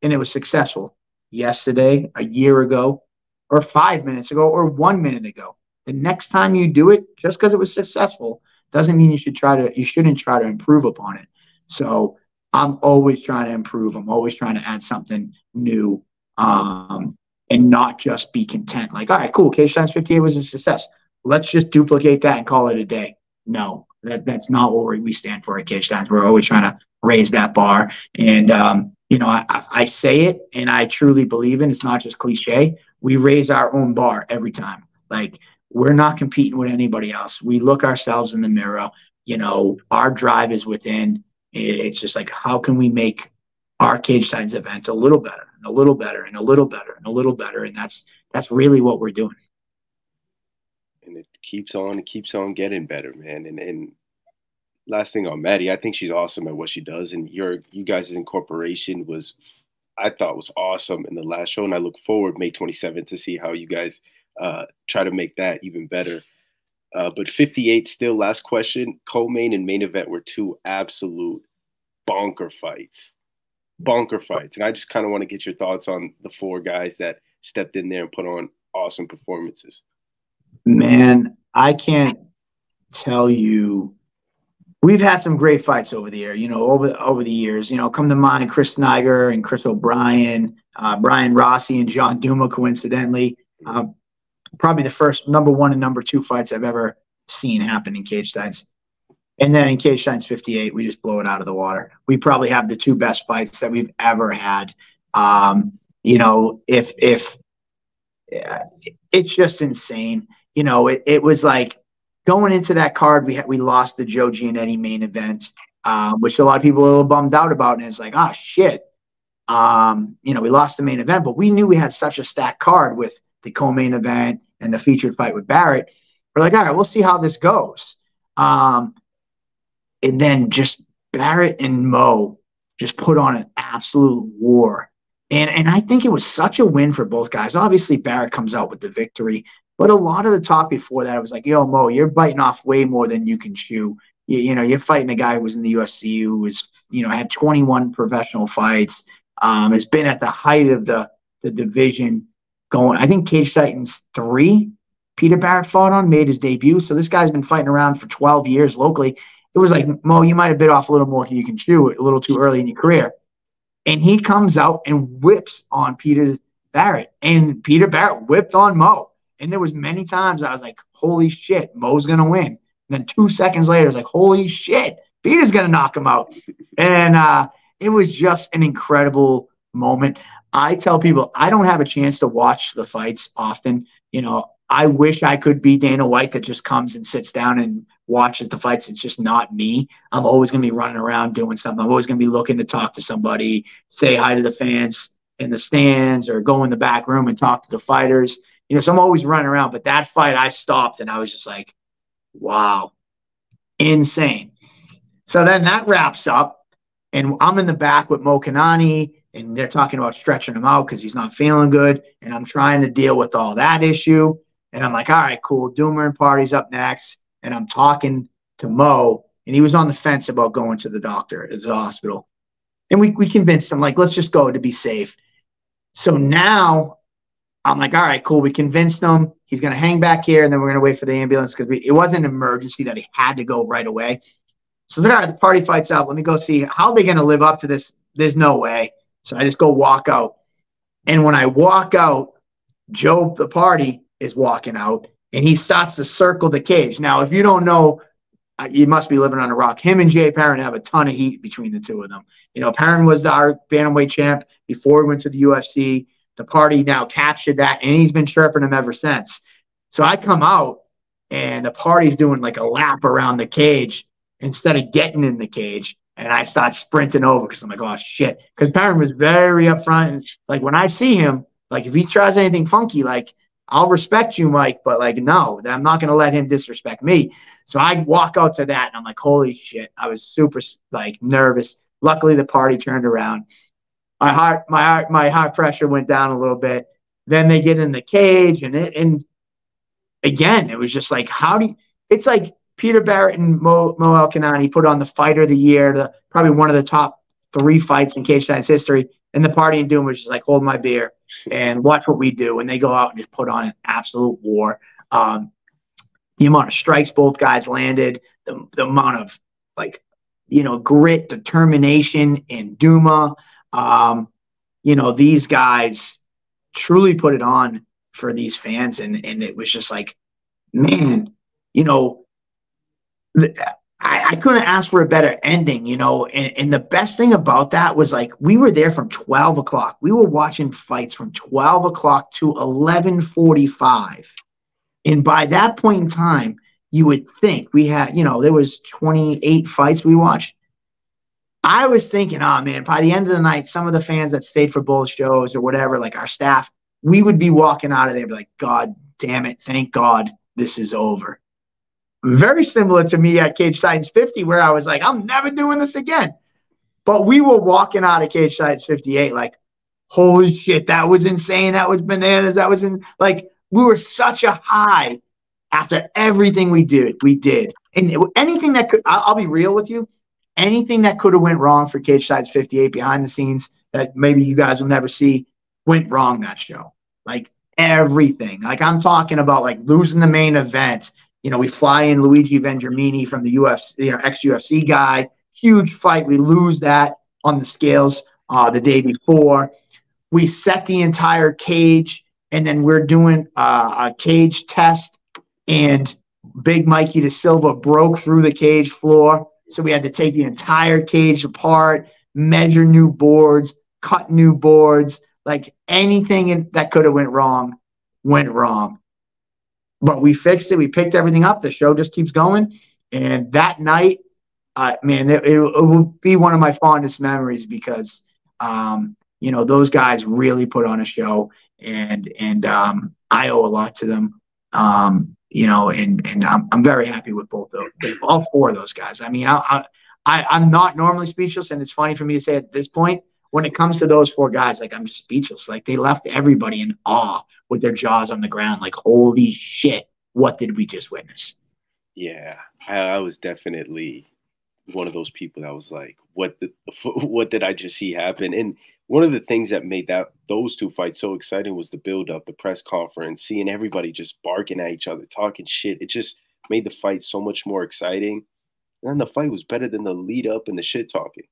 Speaker 2: and it was successful yesterday, a year ago, or 5 minutes ago, or 1 minute ago, the next time you do it, just because it was successful, doesn't mean you shouldn't try to improve upon it. So I'm always trying to improve. I'm always trying to add something new, and not just be content. Like, all right, cool, Cage Titans 58 was a success. Let's just duplicate that and call it a day. No, that's not what we stand for at Cage Titans. We're always trying to raise that bar. And, I say it, and I truly believe in it's not just cliche. We raise our own bar every time. Like, we're not competing with anybody else. We look ourselves in the mirror. our drive is within. It's just like, how can we make our cage science event a little better and a little better and a little better and a little better? And that's really what we're doing.
Speaker 1: And it keeps on getting better, man. And last thing on Maddie, I think she's awesome at what she does. And you guys' incorporation I thought was awesome in the last show. And I look forward May 27th to see how you guys try to make that even better. But 58 still, last question. Co-main and main event were two absolute bonker fights. And I just kind of want to get your thoughts on the four guys that stepped in there and put on awesome performances.
Speaker 2: Man, I can't tell you. We've had some great fights over the year, over the years. Come to mind Chris Niger and Chris O'Brien, Brian Rossi and John Duma, coincidentally. Probably the first number 1 and number 2 fights I've ever seen happen in cage fights. And then in cage fights 58, we just blow it out of the water. We probably have the 2 best fights that we've ever had. If it's just insane. It was like going into that card, we lost the Joe Giannetti main event, which a lot of people are a little bummed out about. And it's like, oh, shit. We lost the main event, but we knew we had such a stacked card with the co-main event and the featured fight with Barrett. We're like, all right, we'll see how this goes. And then just Barrett and Mo just put on an absolute war. And I think it was such a win for both guys. Obviously, Barrett comes out with the victory, but a lot of the talk before that, I was like, yo, Mo, you're biting off way more than you can chew. You're fighting a guy who was in the UFC, who was, had 21 professional fights. Has been at the height of the division going. I think Cage Titans 3, Peter Barrett fought on, made his debut. So this guy's been fighting around for 12 years locally. It was like, Mo, you might have bit off a little more than you can chew a little too early in your career. And he comes out and whips on Peter Barrett. And Peter Barrett whipped on Mo. And there was many times I was like, holy shit, Mo's going to win. And then 2 seconds later, it's like, holy shit, Peter's going to knock him out. And it was just an incredible moment. I tell people I don't have a chance to watch the fights often. I wish I could be Dana White that just comes and sits down and watches the fights. It's just not me. I'm always going to be running around doing something. I'm always going to be looking to talk to somebody, say hi to the fans in the stands, or go in the back room and talk to the fighters. So I'm always running around. But that fight, I stopped and I was just like, wow, insane. So then that wraps up, and I'm in the back with Mo Kanani, and they're talking about stretching him out because he's not feeling good. And I'm trying to deal with all that issue. And I'm like, all right, cool. Doomer and Party's up next. And I'm talking to Mo, and he was on the fence about going to the doctor at the hospital. And we convinced him, like, let's just go to be safe. So now I'm like, all right, cool. We convinced him. He's going to hang back here, and then we're going to wait for the ambulance because it wasn't an emergency that he had to go right away. So I was like, all right, the Party fight's out. Let me go see how they're going to live up to this. There's no way. So I just go walk out. And when I walk out, Joe, the Party, is walking out, and he starts to circle the cage. Now, if you don't know, you must be living on a rock. Him and Jay Perrin have a ton of heat between the two of them. Perrin was our bantamweight champ before he went to the UFC. The Party now captured that, and he's been chirping him ever since. So I come out, and the Party's doing like a lap around the cage instead of getting in the cage. And I start sprinting over because I'm like, oh, shit. Because Perrin was very upfront. Like, when I see him, like, if he tries anything funky, like, I'll respect you, Mike, but, like, no, I'm not going to let him disrespect me. So I walk out to that, and I'm like, holy shit. I was super, like, nervous. Luckily, the Party turned around. My heart pressure went down a little bit. Then they get in the cage, and again, it was just like, it's like Peter Barrett and Mo El-Kanani put on the Fighter of the Year, probably one of the top 3 fights in cage fights history. And the Party and Doom was just like, hold my beer and watch what we do. And they go out and just put on an absolute war. The amount of strikes both guys landed, the amount of, like, grit, determination in Duma. These guys truly put it on for these fans. And it was just like, man, I couldn't ask for a better ending, and the best thing about that was, like, we were there from 12 o'clock. We were watching fights from 12 o'clock to 11:45. And by that point in time, you would think we had, there was 28 fights we watched. I was thinking, oh man, by the end of the night, some of the fans that stayed for both shows or whatever, like our staff, we would be walking out of there like, God damn it, thank God this is over. Very similar to me at Cage Titans 50, where I was like, I'm never doing this again. But we were walking out of Cage Titans 58 like, holy shit, that was insane. That was bananas. That was like, we were such a high after everything we did. And anything that could, I'll be real with you, anything that could have went wrong for Cage Titans 58 behind the scenes that maybe you guys will never see went wrong that show. Like everything. Like I'm talking about like losing the main event. We fly in Luigi Vendramini from the UFC, ex-UFC guy. Huge fight. We lose that on the scales the day before. We set the entire cage, and then we're doing a cage test, and Big Mikey Da Silva broke through the cage floor. So we had to take the entire cage apart, measure new boards, cut new boards. Like anything that could have went wrong, went wrong. But we fixed it. We picked everything up. The show just keeps going. And that night, man, it will be one of my fondest memories because, those guys really put on a show, and I owe a lot to them. And I'm very happy with all four of those guys. I mean, I'm not normally speechless, and it's funny for me to say at this point, when it comes to those four guys, like I'm speechless. Like they left everybody in awe with their jaws on the ground. Like, holy shit, what did we just witness?
Speaker 1: Yeah, I was definitely one of those people that was like, what did I just see happen? And one of the things that made those two fights so exciting was the build-up, the press conference, seeing everybody just barking at each other, talking shit. It just made the fight so much more exciting. And then the fight was better than the lead up and the shit talking.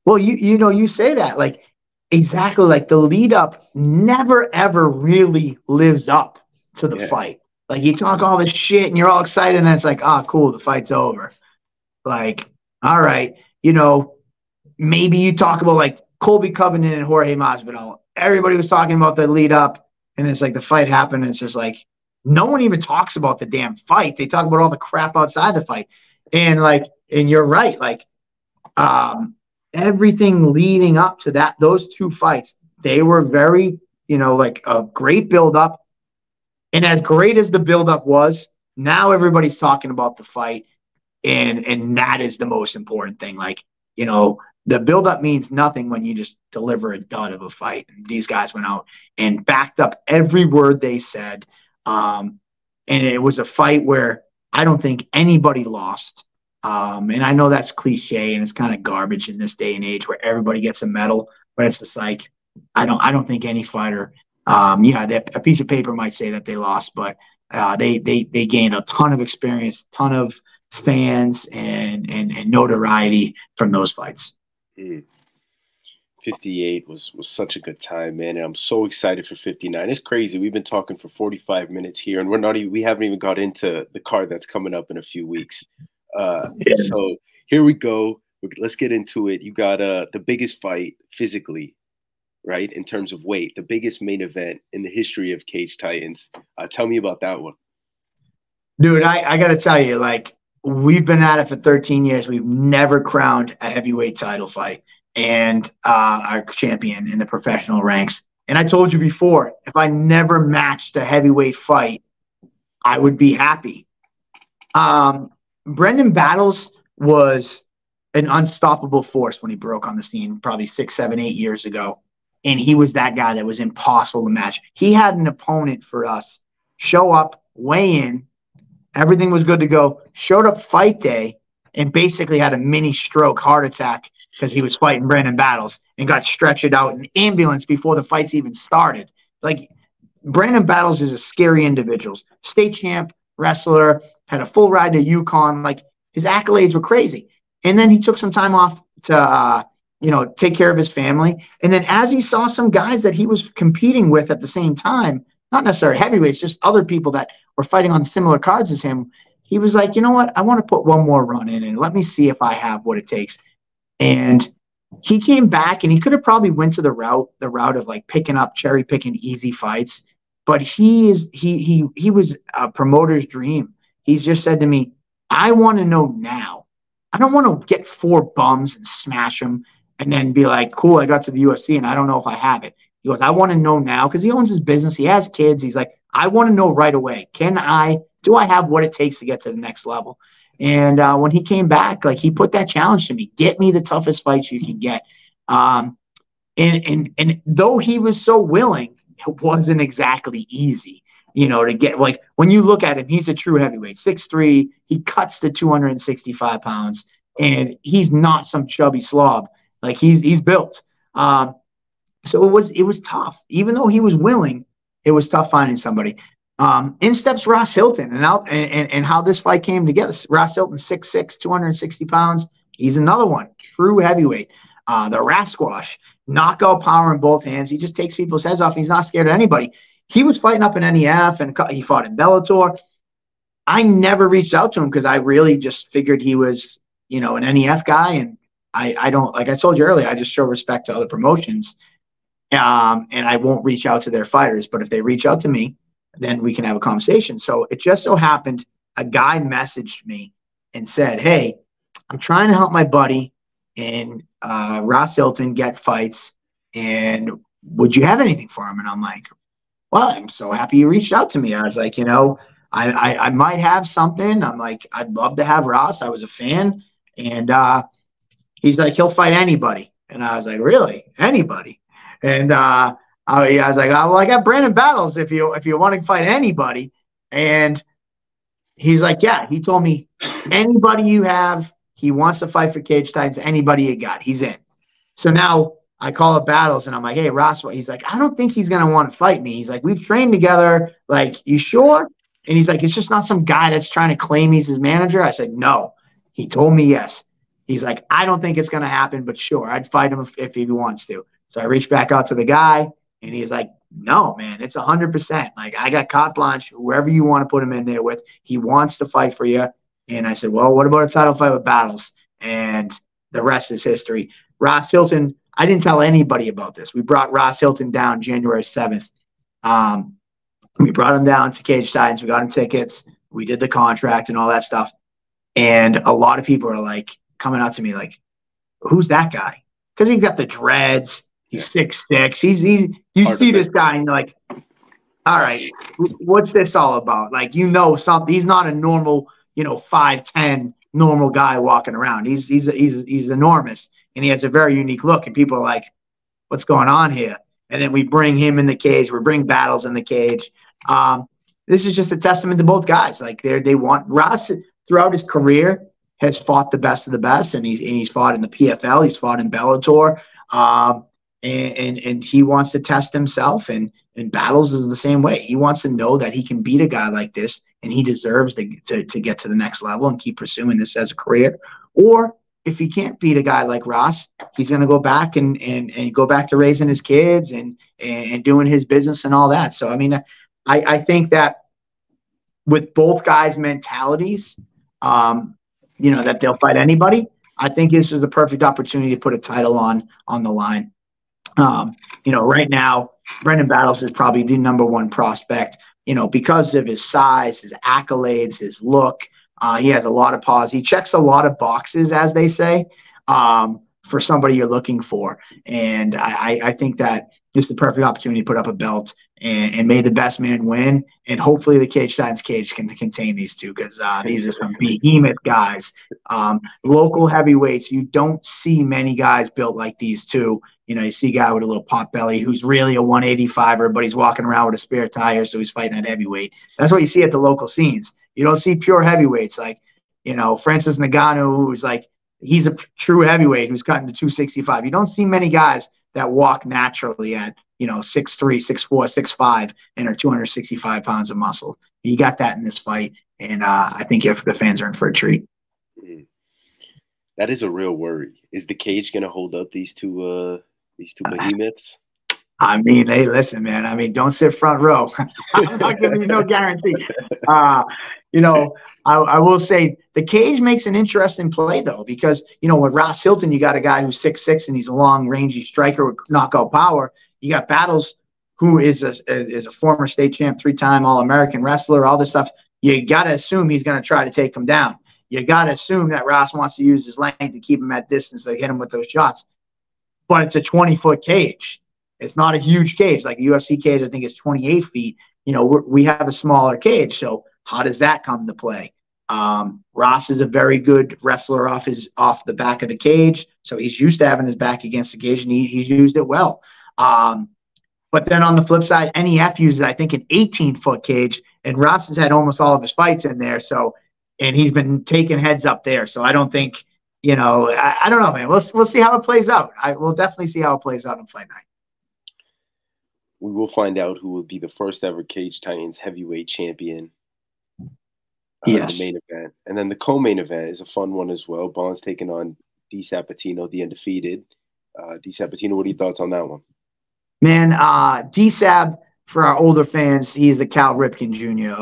Speaker 2: Well, you say that like exactly, like the lead up never ever really lives up to the fight. Like you talk all this shit and you're all excited, and then it's like, oh, cool, the fight's over. Like, all right, maybe you talk about like Colby Covington and Jorge Masvidal. Everybody was talking about the lead up, and it's like the fight happened, and it's just like no one even talks about the damn fight. They talk about all the crap outside the fight, and you're right, like everything leading up to those two fights, they were very, like a great build up. And as great as the build up was, now everybody's talking about the fight. And that is the most important thing. Like, the build up means nothing when you just deliver a dud of a fight. And these guys went out and backed up every word they said. And it was a fight where I don't think anybody lost. And I know that's cliche and it's kind of garbage in this day and age where everybody gets a medal, but it's just like, I don't think any fighter, a piece of paper might say that they lost, but they gained a ton of experience, ton of fans and notoriety from those fights.
Speaker 1: 58 was such a good time, man. And I'm so excited for 59. It's crazy. We've been talking for 45 minutes here, and we haven't even got into the card that's coming up in a few weeks. So here we go. Let's get into it. You got the biggest fight physically, right? In terms of weight, the biggest main event in the history of Cage Titans. Tell me about that one.
Speaker 2: Dude, I got to tell you, like, we've been at it for 13 years. We've never crowned a heavyweight title fight and our champion in the professional ranks. And I told you before, if I never matched a heavyweight fight, I would be happy. Brendan Battles was an unstoppable force when he broke on the scene probably 6, 7, 8 years ago. And he was that guy that was impossible to match. He had an opponent for us show up, weigh in, everything was good to go, showed up fight day, and basically had a mini stroke, heart attack, because he was fighting Brendan Battles and got stretchered out in an ambulance before the fights even started. Like, Brendan Battles is a scary individual. State champ, wrestler, had a full ride to Yukon. Like, his accolades were crazy. And then he took some time off to, take care of his family. And then as he saw some guys that he was competing with at the same time, not necessarily heavyweights, just other people that were fighting on similar cards as him, he was like, you know what? I want to put one more run in and let me see if I have what it takes. And he came back, and he could have probably went to the route of like cherry picking easy fights. But he was a promoter's dream. he's just said to me, I want to know now. I don't want to get 4 bums and smash them and then be like, cool, I got to the UFC and I don't know if I have it. He goes, I want to know now, because he owns his business. He has kids. He's like, I want to know right away. Do I have what it takes to get to the next level? And when he came back, like, he put that challenge to me: get me the toughest fights you can get. And though he was so willing, it wasn't exactly easy, to get. Like, when you look at him, he's a true heavyweight, 6'3". He cuts to 265 pounds, and he's not some chubby slob. Like, he's built. So it was tough. Even though he was willing, it was tough finding somebody. In steps Ross Hilton, and how this fight came together. Ross Hilton, 6'6", 260 pounds. He's another one, true heavyweight. The Rasquash, knockout power in both hands. He just takes people's heads off. And he's not scared of anybody. He was fighting up in NEF, and he fought in Bellator. I never reached out to him because I really just figured he was, an NEF guy. And I don't, like I told you earlier, I just show respect to other promotions. And I won't reach out to their fighters. But if they reach out to me, then we can have a conversation. So it just so happened a guy messaged me and said, hey, I'm trying to help my buddy and Ross Hilton get fights, and would you have anything for him? And I'm like, well, I'm so happy you reached out to me. I was like, I might have something. I'm like, I'd love to have Ross. I was a fan. And he's like, he'll fight anybody. And I was like, really? Anybody? And I was like, oh, well, I got Brandon Battles if you want to fight anybody. And he's like, yeah. He told me, anybody you have, he wants to fight for Cage Titans. Anybody you got, he's in. So now I call up Battles, and I'm like, hey, Ross. He's like, I don't think he's going to want to fight me. He's like, we've trained together. Like, you sure? And he's like, it's just not some guy that's trying to claim he's his manager. I said, no. He told me yes. He's like, I don't think it's going to happen, but sure, I'd fight him if he wants to. So I reached back out to the guy, and he's like, no, man, it's 100%. Like, I got carte blanche, whoever you want to put him in there with. He wants to fight for you. And I said, well, what about a title fight with Battles? And the rest is history. Ross Hilton, I didn't tell anybody about this. We brought Ross Hilton down January 7th. We brought him down to Cage Titans. We got him tickets. We did the contract and all that stuff. And a lot of people are like coming out to me like, who's that guy? Because he's got the dreads. He's 6'6". You see this guy and you're like, all right, what's this all about? Like, something. He's not a normal, 5'10" normal guy walking around. He's enormous, and he has a very unique look. And people are like, what's going on here? And then we bring him in the cage. We bring Battles in the cage. This is just a testament to both guys. Like, they want Ross throughout his career has fought the best of the best, and he's fought in the PFL. He's fought in Bellator. And he wants to test himself, and Battles is the same way. He wants to know that he can beat a guy like this, and he deserves to get to the next level and keep pursuing this as a career. Or if he can't beat a guy like Ross, he's going to go back and go back to raising his kids and doing his business and all that. So, I mean, I think that with both guys' mentalities, that they'll fight anybody. I think this is the perfect opportunity to put a title on the line. Right now, Brendan Battles is probably the #1 prospect, because of his size, his accolades, his look. He has a lot of pause. He checks a lot of boxes, as they say, for somebody you're looking for. And I think that this is the perfect opportunity to put up a belt and may the best man win. And hopefully the Cage Titans cage can contain these two, because these are some behemoth guys. Local heavyweights, you don't see many guys built like these two. You see a guy with a little pot belly who's really a 185er, but he's walking around with a spare tire, so he's fighting at heavyweight. That's what you see at the local scenes. You don't see pure heavyweights like, Francis Ngannou, who's like, he's a true heavyweight who's cutting to 265. You don't see many guys that walk naturally at, 6'3", 6'4", 6'5", and are 265 pounds of muscle. You got that in this fight, and I think if the fans are in for a treat.
Speaker 1: That is a real worry. Is the cage going to hold up these two behemoths?
Speaker 2: I mean, hey, listen, man. I mean, don't sit front row. I'm not giving you no guarantee. I will say the cage makes an interesting play, though, because, with Ross Hilton, you got a guy who's 6'6", and he's a long, rangy striker with knockout power. You got Battles, who is a former state champ, 3-time All-American wrestler, all this stuff. You got to assume he's going to try to take him down. You got to assume that Ross wants to use his length to keep him at distance to hit him with those shots. But it's a 20-foot cage. It's not a huge cage. Like the UFC cage, I think it's 28 feet. You know, we have a smaller cage. So how does that come into play? Ross is a very good wrestler off the back of the cage. So he's used to having his back against the cage, and he's used it well. But then on the flip side, NEF uses, I think, an 18-foot cage, and Ross has had almost all of his fights in there. So, and he's been taking heads up there. So I don't think, you know, I don't know, man. We'll see how it plays out. We'll definitely see how it plays out on fight night.
Speaker 1: We will find out who will be the first ever Cage Titans heavyweight champion.
Speaker 2: Yes.
Speaker 1: The main event. And then the co-main event is a fun one as well. Bonds taking on D. Sabatino, the undefeated. D. Sabatino, what are your thoughts on that one?
Speaker 2: Man, D-Sab, for our older fans, he's the Cal Ripken Jr.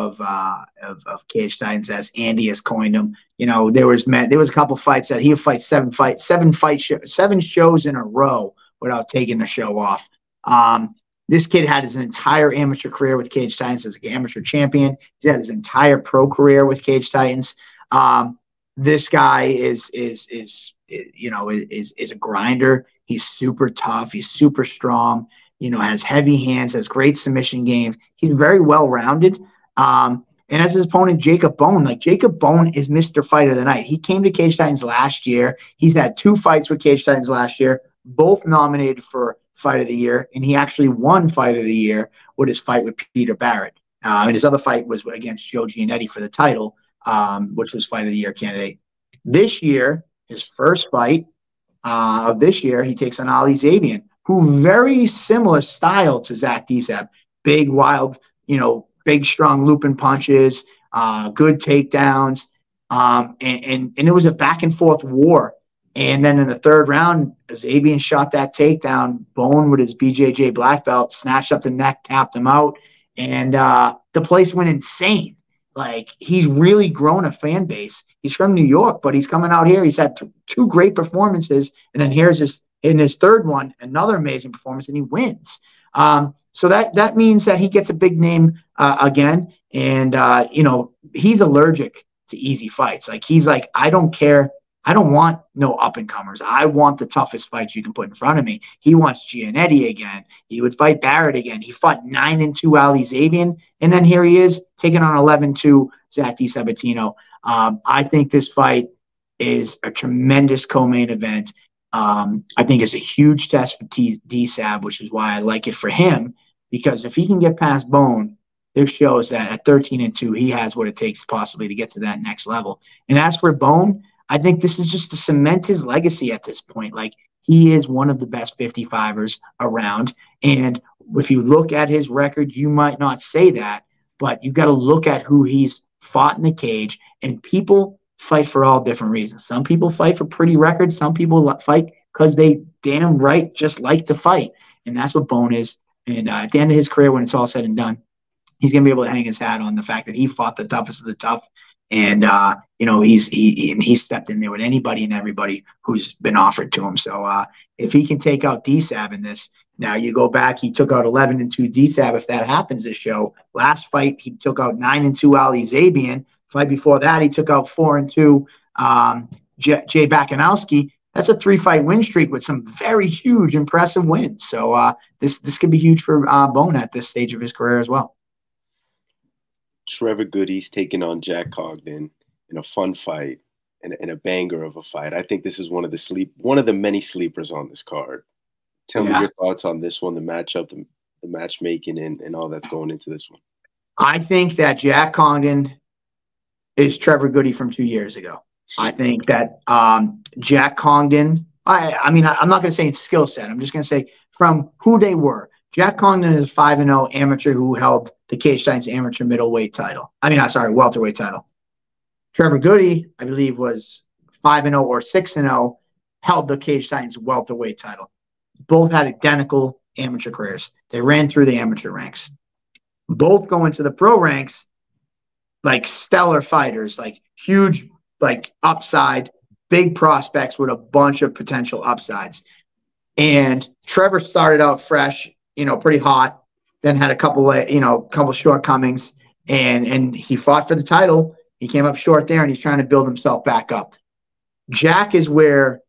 Speaker 2: of Cage Titans, as Andy has coined him. You know, there was a couple fights that he'll fight seven shows in a row without taking the show off. This kid had his entire amateur career with Cage Titans as an amateur champion. He's had his entire pro career with Cage Titans. This guy is a grinder. He's super tough. He's super strong. You know, has heavy hands, has great submission games. He's very well-rounded. And as his opponent, Jacob Bone, like Jacob Bone is Mr. Fight of the Night. He came to Cage Titans last year. He's had 2 fights with Cage Titans last year, both nominated for Fight of the Year, and he actually won Fight of the Year with his fight with Peter Barrett. And his other fight was against Joe Giannetti for the title, which was Fight of the Year candidate. This year, his first fight of this year, he takes on Ali Zabian, who very similar style to Zach D-Sab. Big, wild, you know, big, strong looping punches, good takedowns. And it was a back and forth war. And then in the 3rd round, Zabian shot that takedown. Bone with his BJJ black belt snatched up the neck, tapped him out, and the place went insane. Like, he's really grown a fan base. He's from New York, but he's coming out here. He's had 2 great performances, and then here's in his 3rd one, another amazing performance, and he wins. So that means that he gets a big name again, and you know, he's allergic to easy fights. Like, he's like, I don't care. I don't want no up-and-comers. I want the toughest fights you can put in front of me. He wants Giannetti again. He would fight Barrett again. He fought 9-2 Ali Zabian, and then here he is taking on 11-2 Zach D. Sabatino. I think this fight is a tremendous co-main event. I think it's a huge test for D-Sab, which is why I like it for him, because if he can get past Bone, this shows that at 13-2, he has what it takes possibly to get to that next level. And as for Bone, I think this is just to cement his legacy at this point. Like, he is one of the best 55ers around. And if you look at his record, you might not say that, but you got to look at who he's fought in the cage. And people fight for all different reasons. Some people fight for pretty records. Some people fight because they damn right just like to fight. And that's what Bone is. And at the end of his career, when it's all said and done, he's going to be able to hang his hat on the fact that he fought the toughest of the tough. And, you know, he stepped in there with anybody and everybody who's been offered to him. So if he can take out D-Sab in this, now you go back, he took out 11-2 D-Sab. If that happens this show, last fight, he took out 9-2 Ali Zabian. Fight before that, he took out 4-2 Jay Bakanowski. That's a 3-fight win streak with some very huge, impressive wins. So this could be huge for Bone at this stage of his career as well.
Speaker 1: Trevor Goody's taking on Jack Cogden in a fun fight and a banger of a fight. I think this is one of the many sleepers on this card. Tell me your thoughts on this one, the matchup, the matchmaking, and all that's going into this one.
Speaker 2: I think that Jack Cogden is Trevor Goody from 2 years ago. I think that Jack Cogden, I'm not going to say it's skill set. I'm just going to say from who they were. Jack Cogden is 5-0 amateur who held the Cage Titans amateur middleweight title. Welterweight title. Trevor Goody, I believe, was 5-0 or 6-0, held the Cage Titans welterweight title. Both had identical amateur careers. They ran through the amateur ranks. Both go into the pro ranks like stellar fighters, like huge, like upside, big prospects with a bunch of potential upsides. And Trevor started out fresh, pretty hot, then had a couple shortcomings, and he fought for the title. He came up short there, and he's trying to build himself back up. Jack is where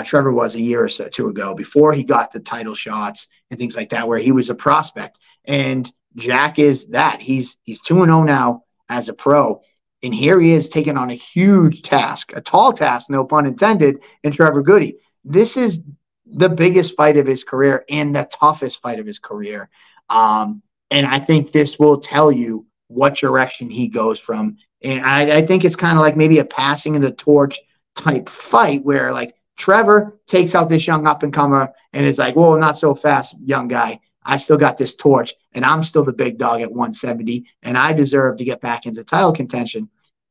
Speaker 2: Trevor was a year or so two ago, before he got the title shots and things like that, where he was a prospect. And Jack is that. He's 2-0 now as a pro. And here he is taking on a huge task, a tall task, no pun intended, in Trevor Goody. This is the biggest fight of his career and the toughest fight of his career. And I think this will tell you what direction he goes from. And I think it's kind of like maybe a passing of the torch type fight where, like, Trevor takes out this young up-and-comer and is like, whoa, not so fast, young guy. I still got this torch, and I'm still the big dog at 170, and I deserve to get back into title contention.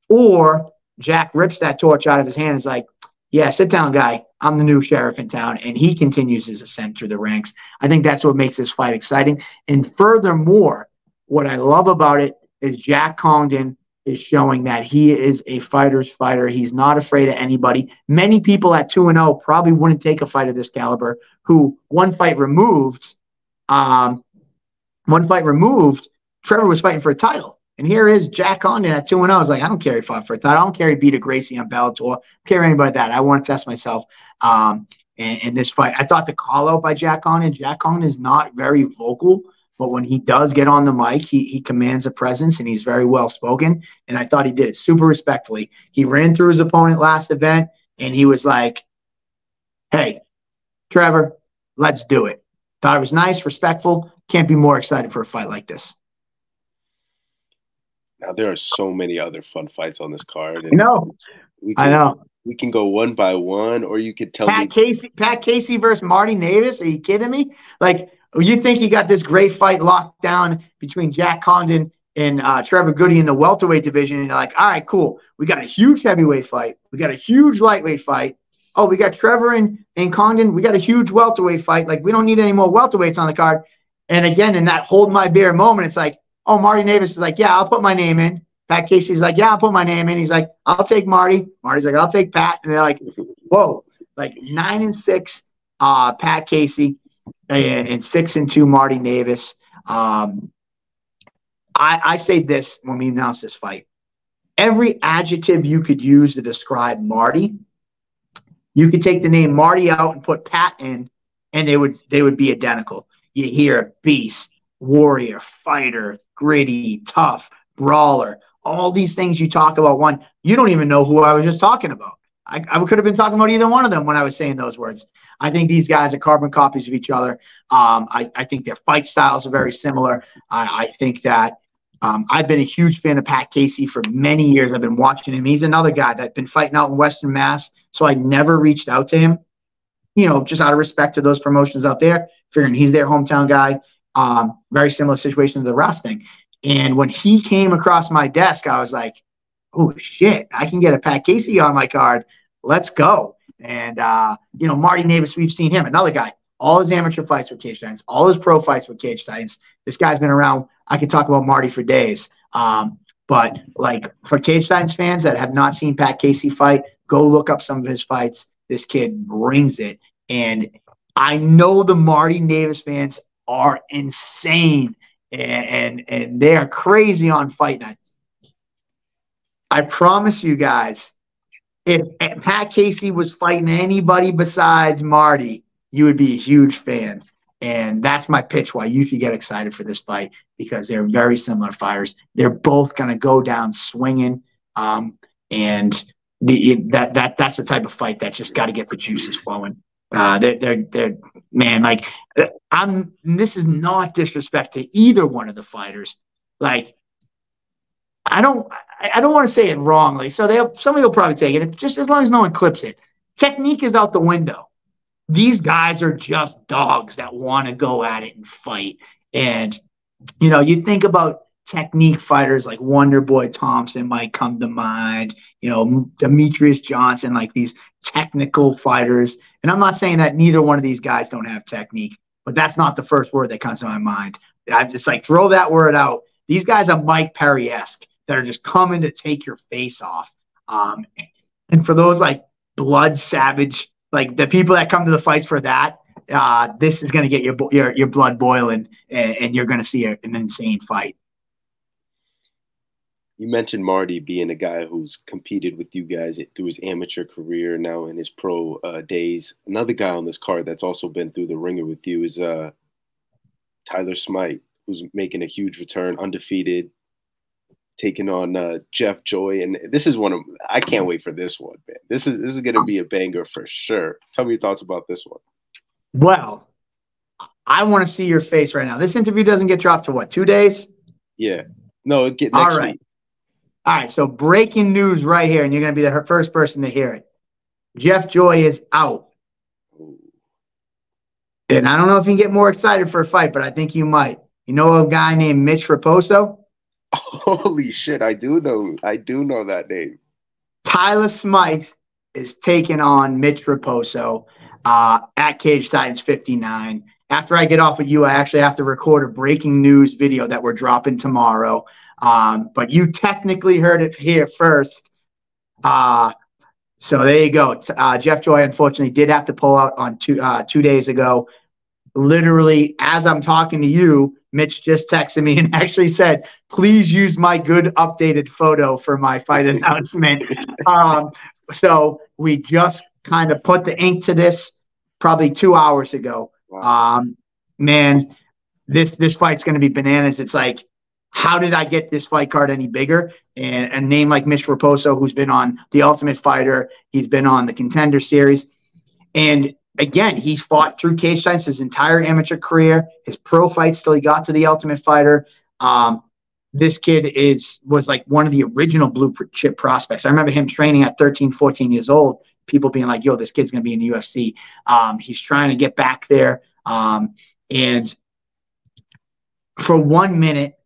Speaker 2: Or Jack rips that torch out of his hand and is like, yeah, sit down, guy. I'm the new sheriff in town, and he continues his ascent through the ranks. I think that's what makes this fight exciting. And furthermore, what I love about it is Jack Congdon is showing that he is a fighter's fighter. He's not afraid of anybody. Many people at 2-0 probably wouldn't take a fight of this caliber, who one fight removed, Trevor was fighting for a title. And here is Jack Congdon at 2-0. I was like, I don't care if he fought for a title. I don't care if he beat a Gracie on Bellator. I don't care anybody like that. I want to test myself in this fight. I thought the call out by Jack Congdon is not very vocal, but when he does get on the mic, he commands a presence, and he's very well spoken. And I thought he did it super respectfully. He ran through his opponent last event, and he was like, hey, Trevor, let's do it. Thought it was nice, respectful. Can't be more excited for a fight like this.
Speaker 1: Now, there are so many other fun fights on this card.
Speaker 2: And I know.
Speaker 1: We can go one by one, or you could tell
Speaker 2: me. Pat Casey versus Marty Navis. Are you kidding me? Like, you think you got this great fight locked down between Jack Congdon and Trevor Goody in the welterweight division, and you're like, all right, cool. We got a huge heavyweight fight. We got a huge lightweight fight. Oh, we got Trevor and Congdon. We got a huge welterweight fight. Like, we don't need any more welterweights on the card. And again, in that hold my beer moment, it's like, oh, Marty Navis is like, yeah, I'll put my name in. Pat Casey's like, yeah, I'll put my name in. He's like, I'll take Marty. Marty's like, I'll take Pat. And they're like, whoa, like 9-6 Pat Casey and 6-2 Marty Navis. I say this when we announce this fight. Every adjective you could use to describe Marty, you could take the name Marty out and put Pat in, and they would be identical. You hear beast, warrior, fighter, gritty, tough, brawler, all these things you talk about. One, you don't even know who I was just talking about. I could have been talking about either one of them when I was saying those words. I think these guys are carbon copies of each other. I think their fight styles are very similar. I think that I've been a huge fan of Pat Casey for many years. I've been watching him. He's another guy that's been fighting out in Western Mass, so I never reached out to him, just out of respect to those promotions out there, figuring he's their hometown guy. Very similar situation to the Ross thing. And when he came across my desk, I was like, oh, shit, I can get a Pat Casey on my card. Let's go. And, Marty Navis, we've seen him, another guy. All his amateur fights with Cage Titans, all his pro fights with Cage Titans. This guy's been around. I could talk about Marty for days. But, like, for Cage Titans fans that have not seen Pat Casey fight, go look up some of his fights. This kid brings it. And I know the Marty Navis fans are insane, and they are crazy on fight night. I promise you guys, if Pat Casey was fighting anybody besides Marty, you would be a huge fan. And that's my pitch why you should get excited for this fight, because they're very similar fighters. They're both going to go down swinging, and that's the type of fight that just got to get the juices flowing. They're man, like, this is not disrespect to either one of the fighters. Like, I don't want to say it wrongly. So somebody will probably take it, just as long as no one clips it. Technique is out the window. These guys are just dogs that want to go at it and fight. And, you think about technique fighters like Wonder Boy Thompson might come to mind, Demetrius Johnson, like these technical fighters. And I'm not saying that neither one of these guys don't have technique, but that's not the first word that comes to my mind. I just throw that word out. These guys are Mike Perry-esque that are just coming to take your face off. And for those like blood savage, like the people that come to the fights for that, this is going to get your blood boiling, and you're going to see an insane fight.
Speaker 1: You mentioned Marty being a guy who's competed with you guys through his amateur career, now in his pro days. Another guy on this card that's also been through the ringer with you is Tyler Smythe, who's making a huge return, undefeated, taking on Jeff Joy. And this is one of I can't wait for this one, man. This is going to be a banger for sure. Tell me your thoughts about this one.
Speaker 2: Well, I want to see your face right now. This interview doesn't get dropped for what, 2 days?
Speaker 1: Yeah. No, it get next week.
Speaker 2: All right, so breaking news right here, and you're going to be the first person to hear it. Jeff Joy is out. And I don't know if you can get more excited for a fight, but I think you might. You know a guy named Mitch Raposo?
Speaker 1: Holy shit, I do know that name.
Speaker 2: Tyler Smythe is taking on Mitch Raposo at Cage Titans 59. After I get off with you, I actually have to record a breaking news video that we're dropping tomorrow. But you technically heard it here first. So there you go. Jeff Joy, unfortunately, did have to pull out on 2 days ago. Literally, as I'm talking to you, Mitch just texted me and actually said, please use my good updated photo for my fight announcement. So we just kind of put the ink to this probably 2 hours ago. Wow. Man, this fight's going to be bananas. It's like, how did I get this fight card any bigger? And a name like Mitch Raposo, who's been on The Ultimate Fighter, he's been on the Contender Series. And again, he fought through Cage Titans his entire amateur career, his pro fights till he got to The Ultimate Fighter. This kid was like one of the original blue chip prospects. I remember him training at 13, 14 years old, people being like, yo, this kid's going to be in the UFC. He's trying to get back there. And for 1 minute,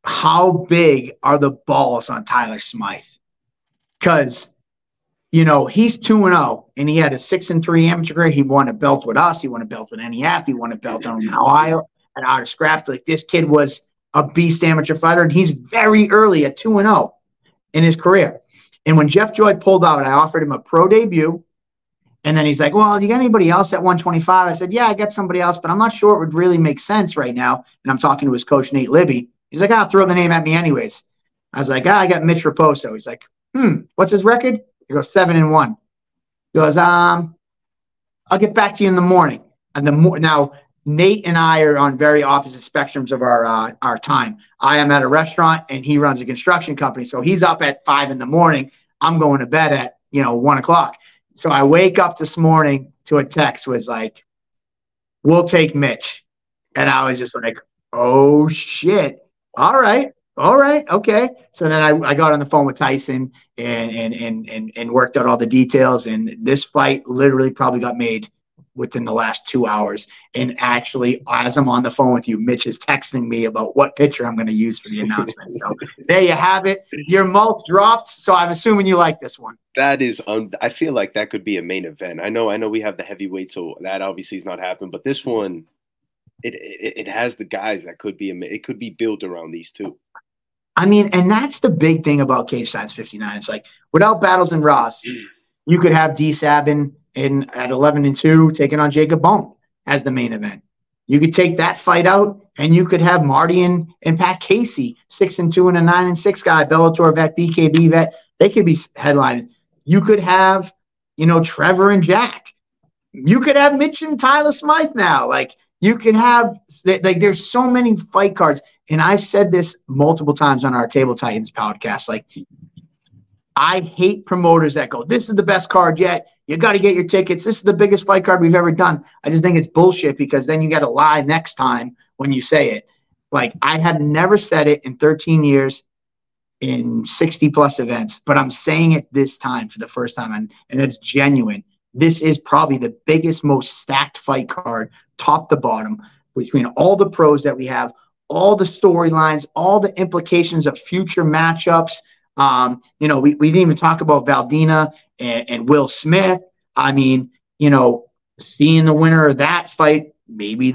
Speaker 2: how big are the balls on Tyler Smythe? Because, you know, he's 2-0, and he had a 6-3 amateur career. He won a belt with us. He won a belt with NEF. He won a belt on Ohio and out of scraps. Like, this kid was a beast amateur fighter, and he's very early at 2-0 in his career. And when Jeff Joy pulled out, I offered him a pro debut. And then he's like, well, you got anybody else at 125? I said, yeah, I got somebody else, but I'm not sure it would really make sense right now. And I'm talking to his coach, Nate Libby. He's like, I'll throw the name at me anyways. I was like, I got Mitch Raposo. He's like, what's his record? He goes 7-1. He goes, I'll get back to you in the morning. And now Nate and I are on very opposite spectrums of our time. I am at a restaurant and he runs a construction company. So he's up at 5 a.m. I'm going to bed at 1 o'clock. So I wake up this morning to a text was like, we'll take Mitch. And I was just like, oh shit. All right. Okay. So then I got on the phone with Tyson and worked out all the details. And this fight literally probably got made within the last 2 hours. And actually, as I'm on the phone with you, Mitch is texting me about what picture I'm going to use for the announcement. So there you have it. Your mouth dropped. So I'm assuming you like this one.
Speaker 1: That is, I feel like that could be a main event. I know we have the heavyweight, so that obviously is not happening. But this one, it has the guys that could be, it could be built around these two.
Speaker 2: I mean, and that's the big thing about Cage Titans 59. It's like, without Battles and Ross, you could have D. Sabin at 11-2 taking on Jacob Bone as the main event. You could take that fight out, and you could have Marty and Pat Casey, 6-2 and a 9-6 guy, Bellator vet, BKB vet. They could be headlining. You could have, Trevor and Jack. You could have Mitch and Tyler Smythe now. Like, you can have, like, there's so many fight cards. And I've said this multiple times on our Table Titans podcast. Like, I hate promoters that go, this is the best card yet. You got to get your tickets. This is the biggest fight card we've ever done. I just think it's bullshit because then you got to lie next time when you say it. Like, I have never said it in 13 years in 60-plus events, but I'm saying it this time for the first time, and it's genuine. This is probably the biggest, most stacked fight card, top to bottom, between all the pros that we have, all the storylines, all the implications of future matchups. We didn't even talk about Valdina and Will Smith. I mean, seeing the winner of that fight, maybe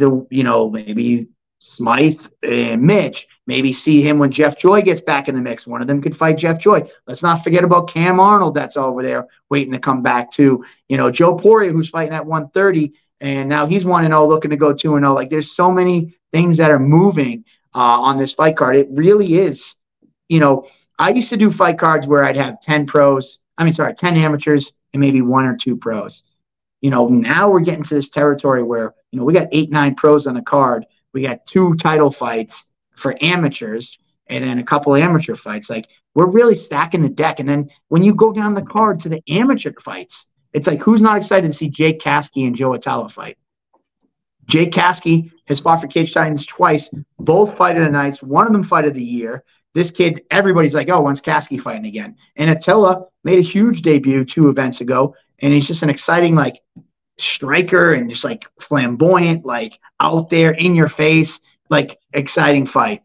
Speaker 2: Smythe and Mitch, maybe see him when Jeff Joy gets back in the mix. One of them could fight Jeff Joy. Let's not forget about Cam Arnold that's over there waiting to come back too. Joe Poirier, who's fighting at 130, and now he's 1-0, looking to go 2-0. Like, there's so many things that are moving on this fight card. It really is, I used to do fight cards where I'd have 10 pros. I mean, sorry, 10 amateurs and maybe 1 or 2 pros. Now we're getting to this territory where, we got 8, 9 pros on a card. We got 2 title fights for amateurs and then a couple of amateur fights. Like, we're really stacking the deck. And then when you go down the card to the amateur fights, it's like, who's not excited to see Jake Kasky and Joe Atala fight? Jake Kasky has fought for Cage Titans twice, both fight of the nights, one of them fight of the year. This kid, everybody's like, oh, when's Kasky fighting again? And Attila made a huge debut 2 events ago, and he's just an exciting, like, striker and just, like, flamboyant, like, out there, in your face, like, exciting fight.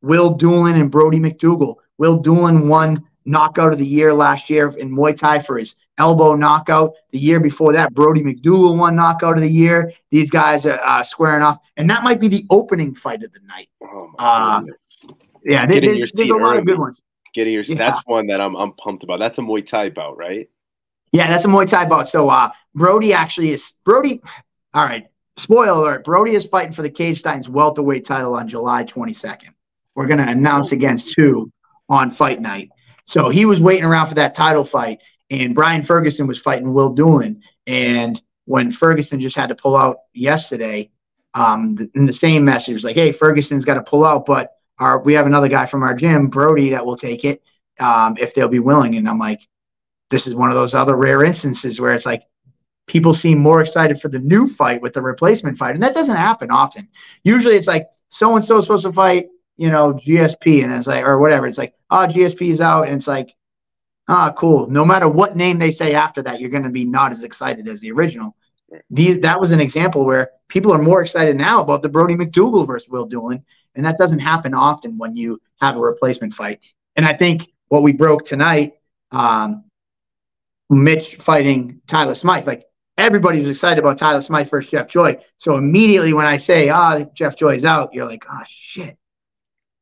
Speaker 2: Will Doolin and Brody McDougal. Will Doolin won knockout of the year last year in Muay Thai for his elbow knockout. The year before that, Brody McDougal won knockout of the year. These guys are squaring off, and that might be the opening fight of the night.
Speaker 1: Oh my goodness.
Speaker 2: Yeah, there's a lot of good ones.
Speaker 1: That's one that I'm pumped about. That's a Muay Thai bout, right?
Speaker 2: Yeah, that's a Muay Thai bout. So Brody actually is Brody. All right, spoiler alert: Brody is fighting for the Cage Titans welterweight title on July 22nd. We're gonna announce against 2 on fight night. So he was waiting around for that title fight, and Brian Ferguson was fighting Will Doolin. And when Ferguson just had to pull out yesterday, in the same message was like, "Hey, Ferguson's got to pull out, but we have another guy from our gym, Brody, that will take it if they'll be willing." And I'm like, this is one of those other rare instances where it's like people seem more excited for the new fight with the replacement fight, and that doesn't happen often. Usually, it's like so and so is supposed to fight, GSP, and it's like, or whatever. It's like, oh, GSP is out, and it's like, cool. No matter what name they say after that, you're going to be not as excited as the original. That was an example where people are more excited now about the Brody McDougal versus Will Doolin, and that doesn't happen often when you have a replacement fight. And I think what we broke tonight, Mitch fighting Tyler Smythe, like everybody was excited about Tyler Smythe versus Jeff Joy. So immediately when I say, Jeff Joy's out, you're like, oh, shit.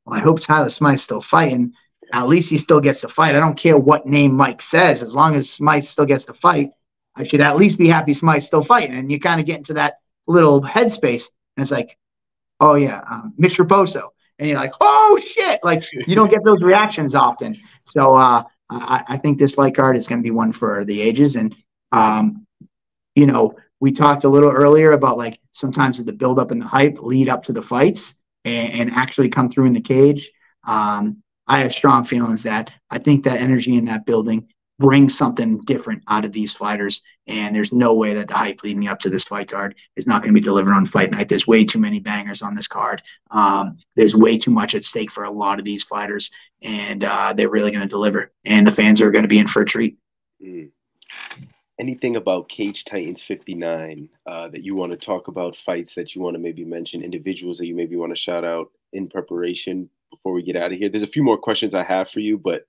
Speaker 2: Well, I hope Tyler Smythe's still fighting. At least he still gets to fight. I don't care what name Mike says. As long as Smythe still gets to fight, I should at least be happy Smythe's still fighting. And you kind of get into that little headspace. And it's like, oh, yeah, Mitch Raposo. And you're like, oh, shit. Like, you don't get those reactions often. So I think this fight card is going to be one for the ages. And, we talked a little earlier about, like, sometimes the buildup and the hype lead up to the fights and actually come through in the cage. I have strong feelings that I think that energy in that building brings something different out of these fighters. And there's no way that the hype leading up to this fight card is not going to be delivered on fight night. There's way too many bangers on this card. There's way too much at stake for a lot of these fighters, and they're really going to deliver. And the fans are going to be in for a treat.
Speaker 1: Anything about Cage Titans 59 that you want to talk about, fights that you want to maybe mention, individuals that you maybe want to shout out in preparation before we get out of here? There's a few more questions I have for you, but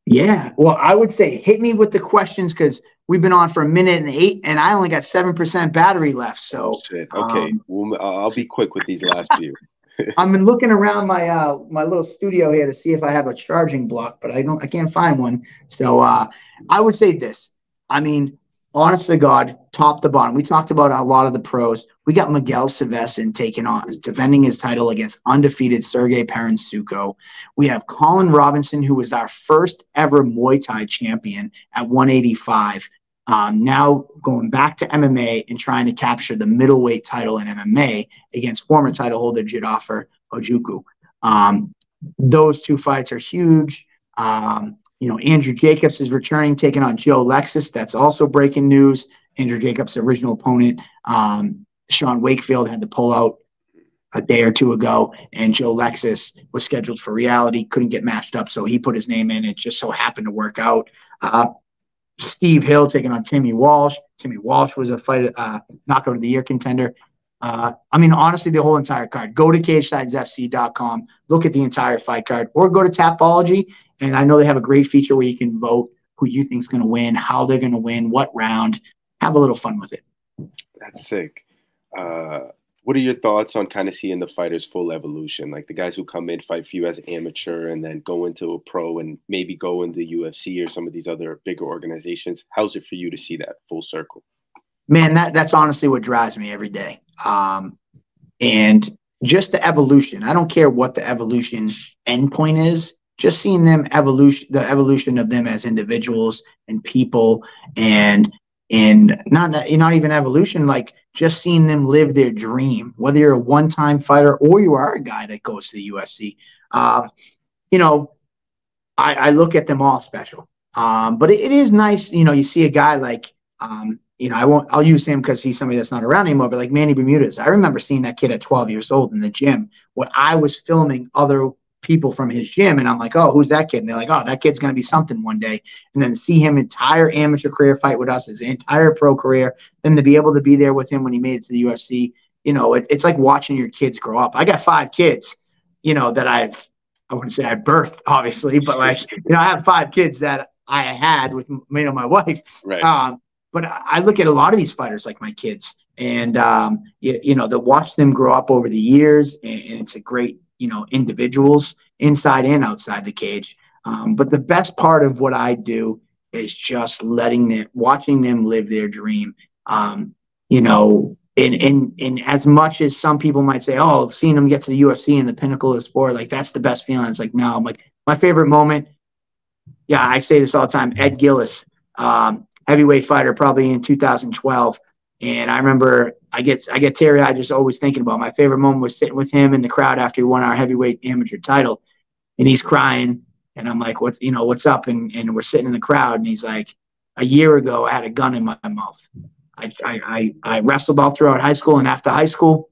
Speaker 2: yeah, well, I would say hit me with the questions because we've been on for 1:08 and I only got 7% battery left. So
Speaker 1: shit. Okay, I'll be quick with these last few.
Speaker 2: I've been looking around my my little studio here to see if I have a charging block, but I can't find one. So I would say this. I mean, honest to God, top to bottom, we talked about a lot of the pros. We got Miguel Sevesin defending his title against undefeated Sergey Paransuko. We have Colin Robinson, who was our first ever Muay Thai champion at 185. Now going back to MMA and trying to capture the middleweight title in MMA against former title holder Jidafer Ojukwu. Those 2 fights are huge. Andrew Jacobs is returning, taking on Joe Lexus. That's also breaking news. Andrew Jacobs' original opponent, Sean Wakefield, had to pull out a day or 2 ago, and Joe Lexus was scheduled for Reality, couldn't get matched up, so he put his name in. It just so happened to work out. Steve Hill taking on Timmy Walsh. Timmy Walsh was a knockout of the year contender. Honestly, the whole entire card. Go to CageTitansFC.com, look at the entire fight card, or go to Tapology. And I know they have a great feature where you can vote who you think is going to win, how they're going to win, what round. Have a little fun with it.
Speaker 1: That's sick. What are your thoughts on kind of seeing the fighters' full evolution? Like the guys who come in, fight for you as amateur, and then go into a pro and maybe go into UFC or some of these other bigger organizations. How's it for you to see that full circle?
Speaker 2: Man, that's honestly what drives me every day. And just the evolution. I don't care what the evolution endpoint is. just seeing them the evolution of them as individuals and people, and not even evolution, like just seeing them live their dream, whether you're a one-time fighter or you are a guy that goes to the UFC. You know, I look at them all special. But it is nice, you see a guy like, I'll use him because he's somebody that's not around anymore, but like Manny Bermudez. I remember seeing that kid at 12 years old in the gym where I was filming other people from his gym, and I'm like, oh, who's that kid? And they're like, oh, that kid's going to be something one day. And then to see him entire amateur career fight with us, his entire pro career, then to be able to be there with him when he made it to the UFC, it's like watching your kids grow up. I got 5 kids, that I wouldn't say I birthed, obviously, but like, I have 5 kids that I had with, my wife.
Speaker 1: Right.
Speaker 2: But I look at a lot of these fighters like my kids, and, to watch them grow up over the years, and it's a great, individuals inside and outside the cage. But the best part of what I do is just watching them live their dream. And as much as some people might say, oh, seeing them get to the UFC and the pinnacle of the sport, like that's the best feeling. It's like, no, I'm like, my favorite moment. Yeah, I say this all the time. Ed Gillis, heavyweight fighter, probably in 2012. And I remember I get teary-eyed just always thinking about my favorite moment was sitting with him in the crowd after he won our heavyweight amateur title, and he's crying. And I'm like, what's up? And we're sitting in the crowd, and he's like, a year ago, I had a gun in my mouth. I wrestled all throughout high school, and after high school,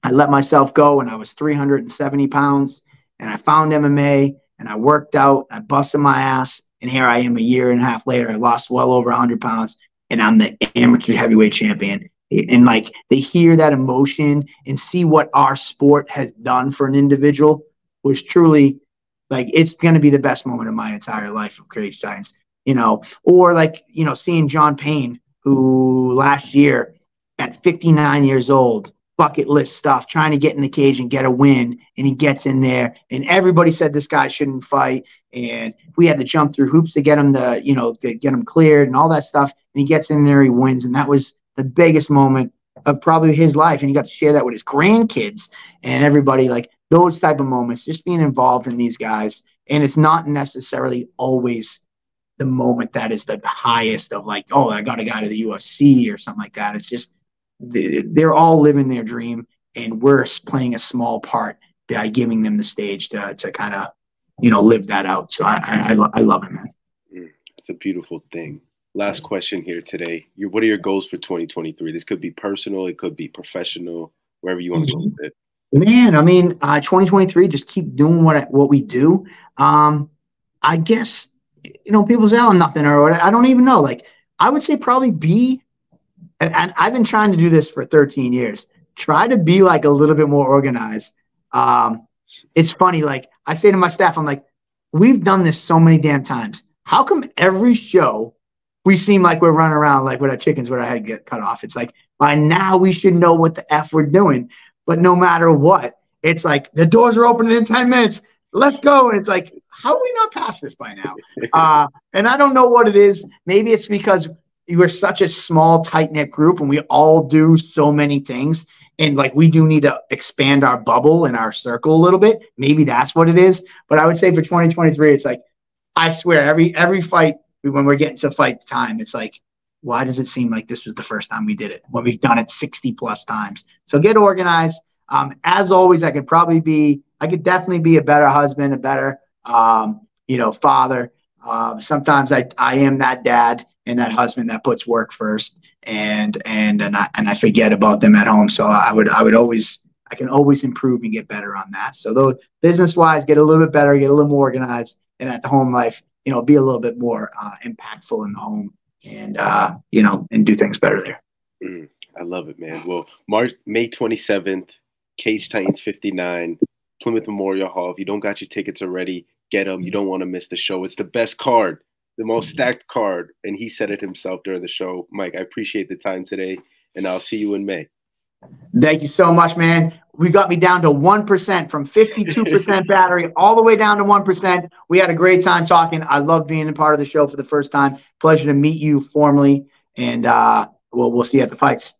Speaker 2: I let myself go, and I was 370 pounds, and I found MMA, and I worked out, I busted my ass, and here I am a year and a half later. I lost well over 100 pounds, and I'm the amateur heavyweight champion. And like, they hear that emotion and see what our sport has done for an individual was truly, like, it's going to be the best moment of my entire life of Cage Titans, or like, seeing John Payne, who last year at 59 years old, bucket list stuff, trying to get in the cage and get a win, and he gets in there, and everybody said this guy shouldn't fight, and we had to jump through hoops to get him to get him cleared and all that stuff, and he gets in there, he wins, and that was the biggest moment of probably his life, and he got to share that with his grandkids and everybody. Like, those type of moments, just being involved in these guys, and it's not necessarily always the moment that is the highest of like, oh, I got a guy to the UFC or something like that. It's just they're all living their dream, and we're playing a small part by giving them the stage to kind of, live that out. So I love it, man.
Speaker 1: It's a beautiful thing. Last question here today. What are your goals for 2023? This could be personal, it could be professional, wherever you want to go with it.
Speaker 2: Man, I mean, 2023, just keep doing what we do. I guess, people say, oh, nothing, or I don't even know. Like, I would say probably and I've been trying to do this for 13 years, try to be like a little bit more organized. It's funny. Like, I say to my staff, I'm like, we've done this so many damn times. How come every show we seem like we're running around like with our chickens with our head get cut off? It's like, by now we should know what the F we're doing. But no matter what, it's like, the doors are open in 10 minutes. Let's go. And it's like, how are we not past this by now? And I don't know what it is. Maybe it's because we're such a small, tight-knit group, and we all do so many things. And like, we do need to expand our bubble and our circle a little bit. Maybe that's what it is. But I would say for 2023, it's like, I swear, every fight, when we're getting to fight time, it's like, why does it seem like this was the first time we did it when we've done it 60 plus times? So get organized. As always, I could definitely be a better husband, a better, father. Sometimes I am that dad and that husband that puts work first, and I forget about them at home. So I can always improve and get better on that. So though, business wise, get a little bit better, get a little more organized, and at the home life, be a little bit more impactful in the home, and and do things better there.
Speaker 1: I love it, man. Well, May 27th, Cage Titans 59, Plymouth Memorial Hall. If you don't got your tickets already, get them. You don't want to miss the show. It's the best card, the most stacked card, and he said it himself during the show. Mike, I appreciate the time today, and I'll see you in May.
Speaker 2: Thank you so much, man. We got me down to 1% from 52% battery all the way down to 1%. We had a great time talking. I love being a part of the show for the first time. Pleasure to meet you formally, and we'll see you at the fights.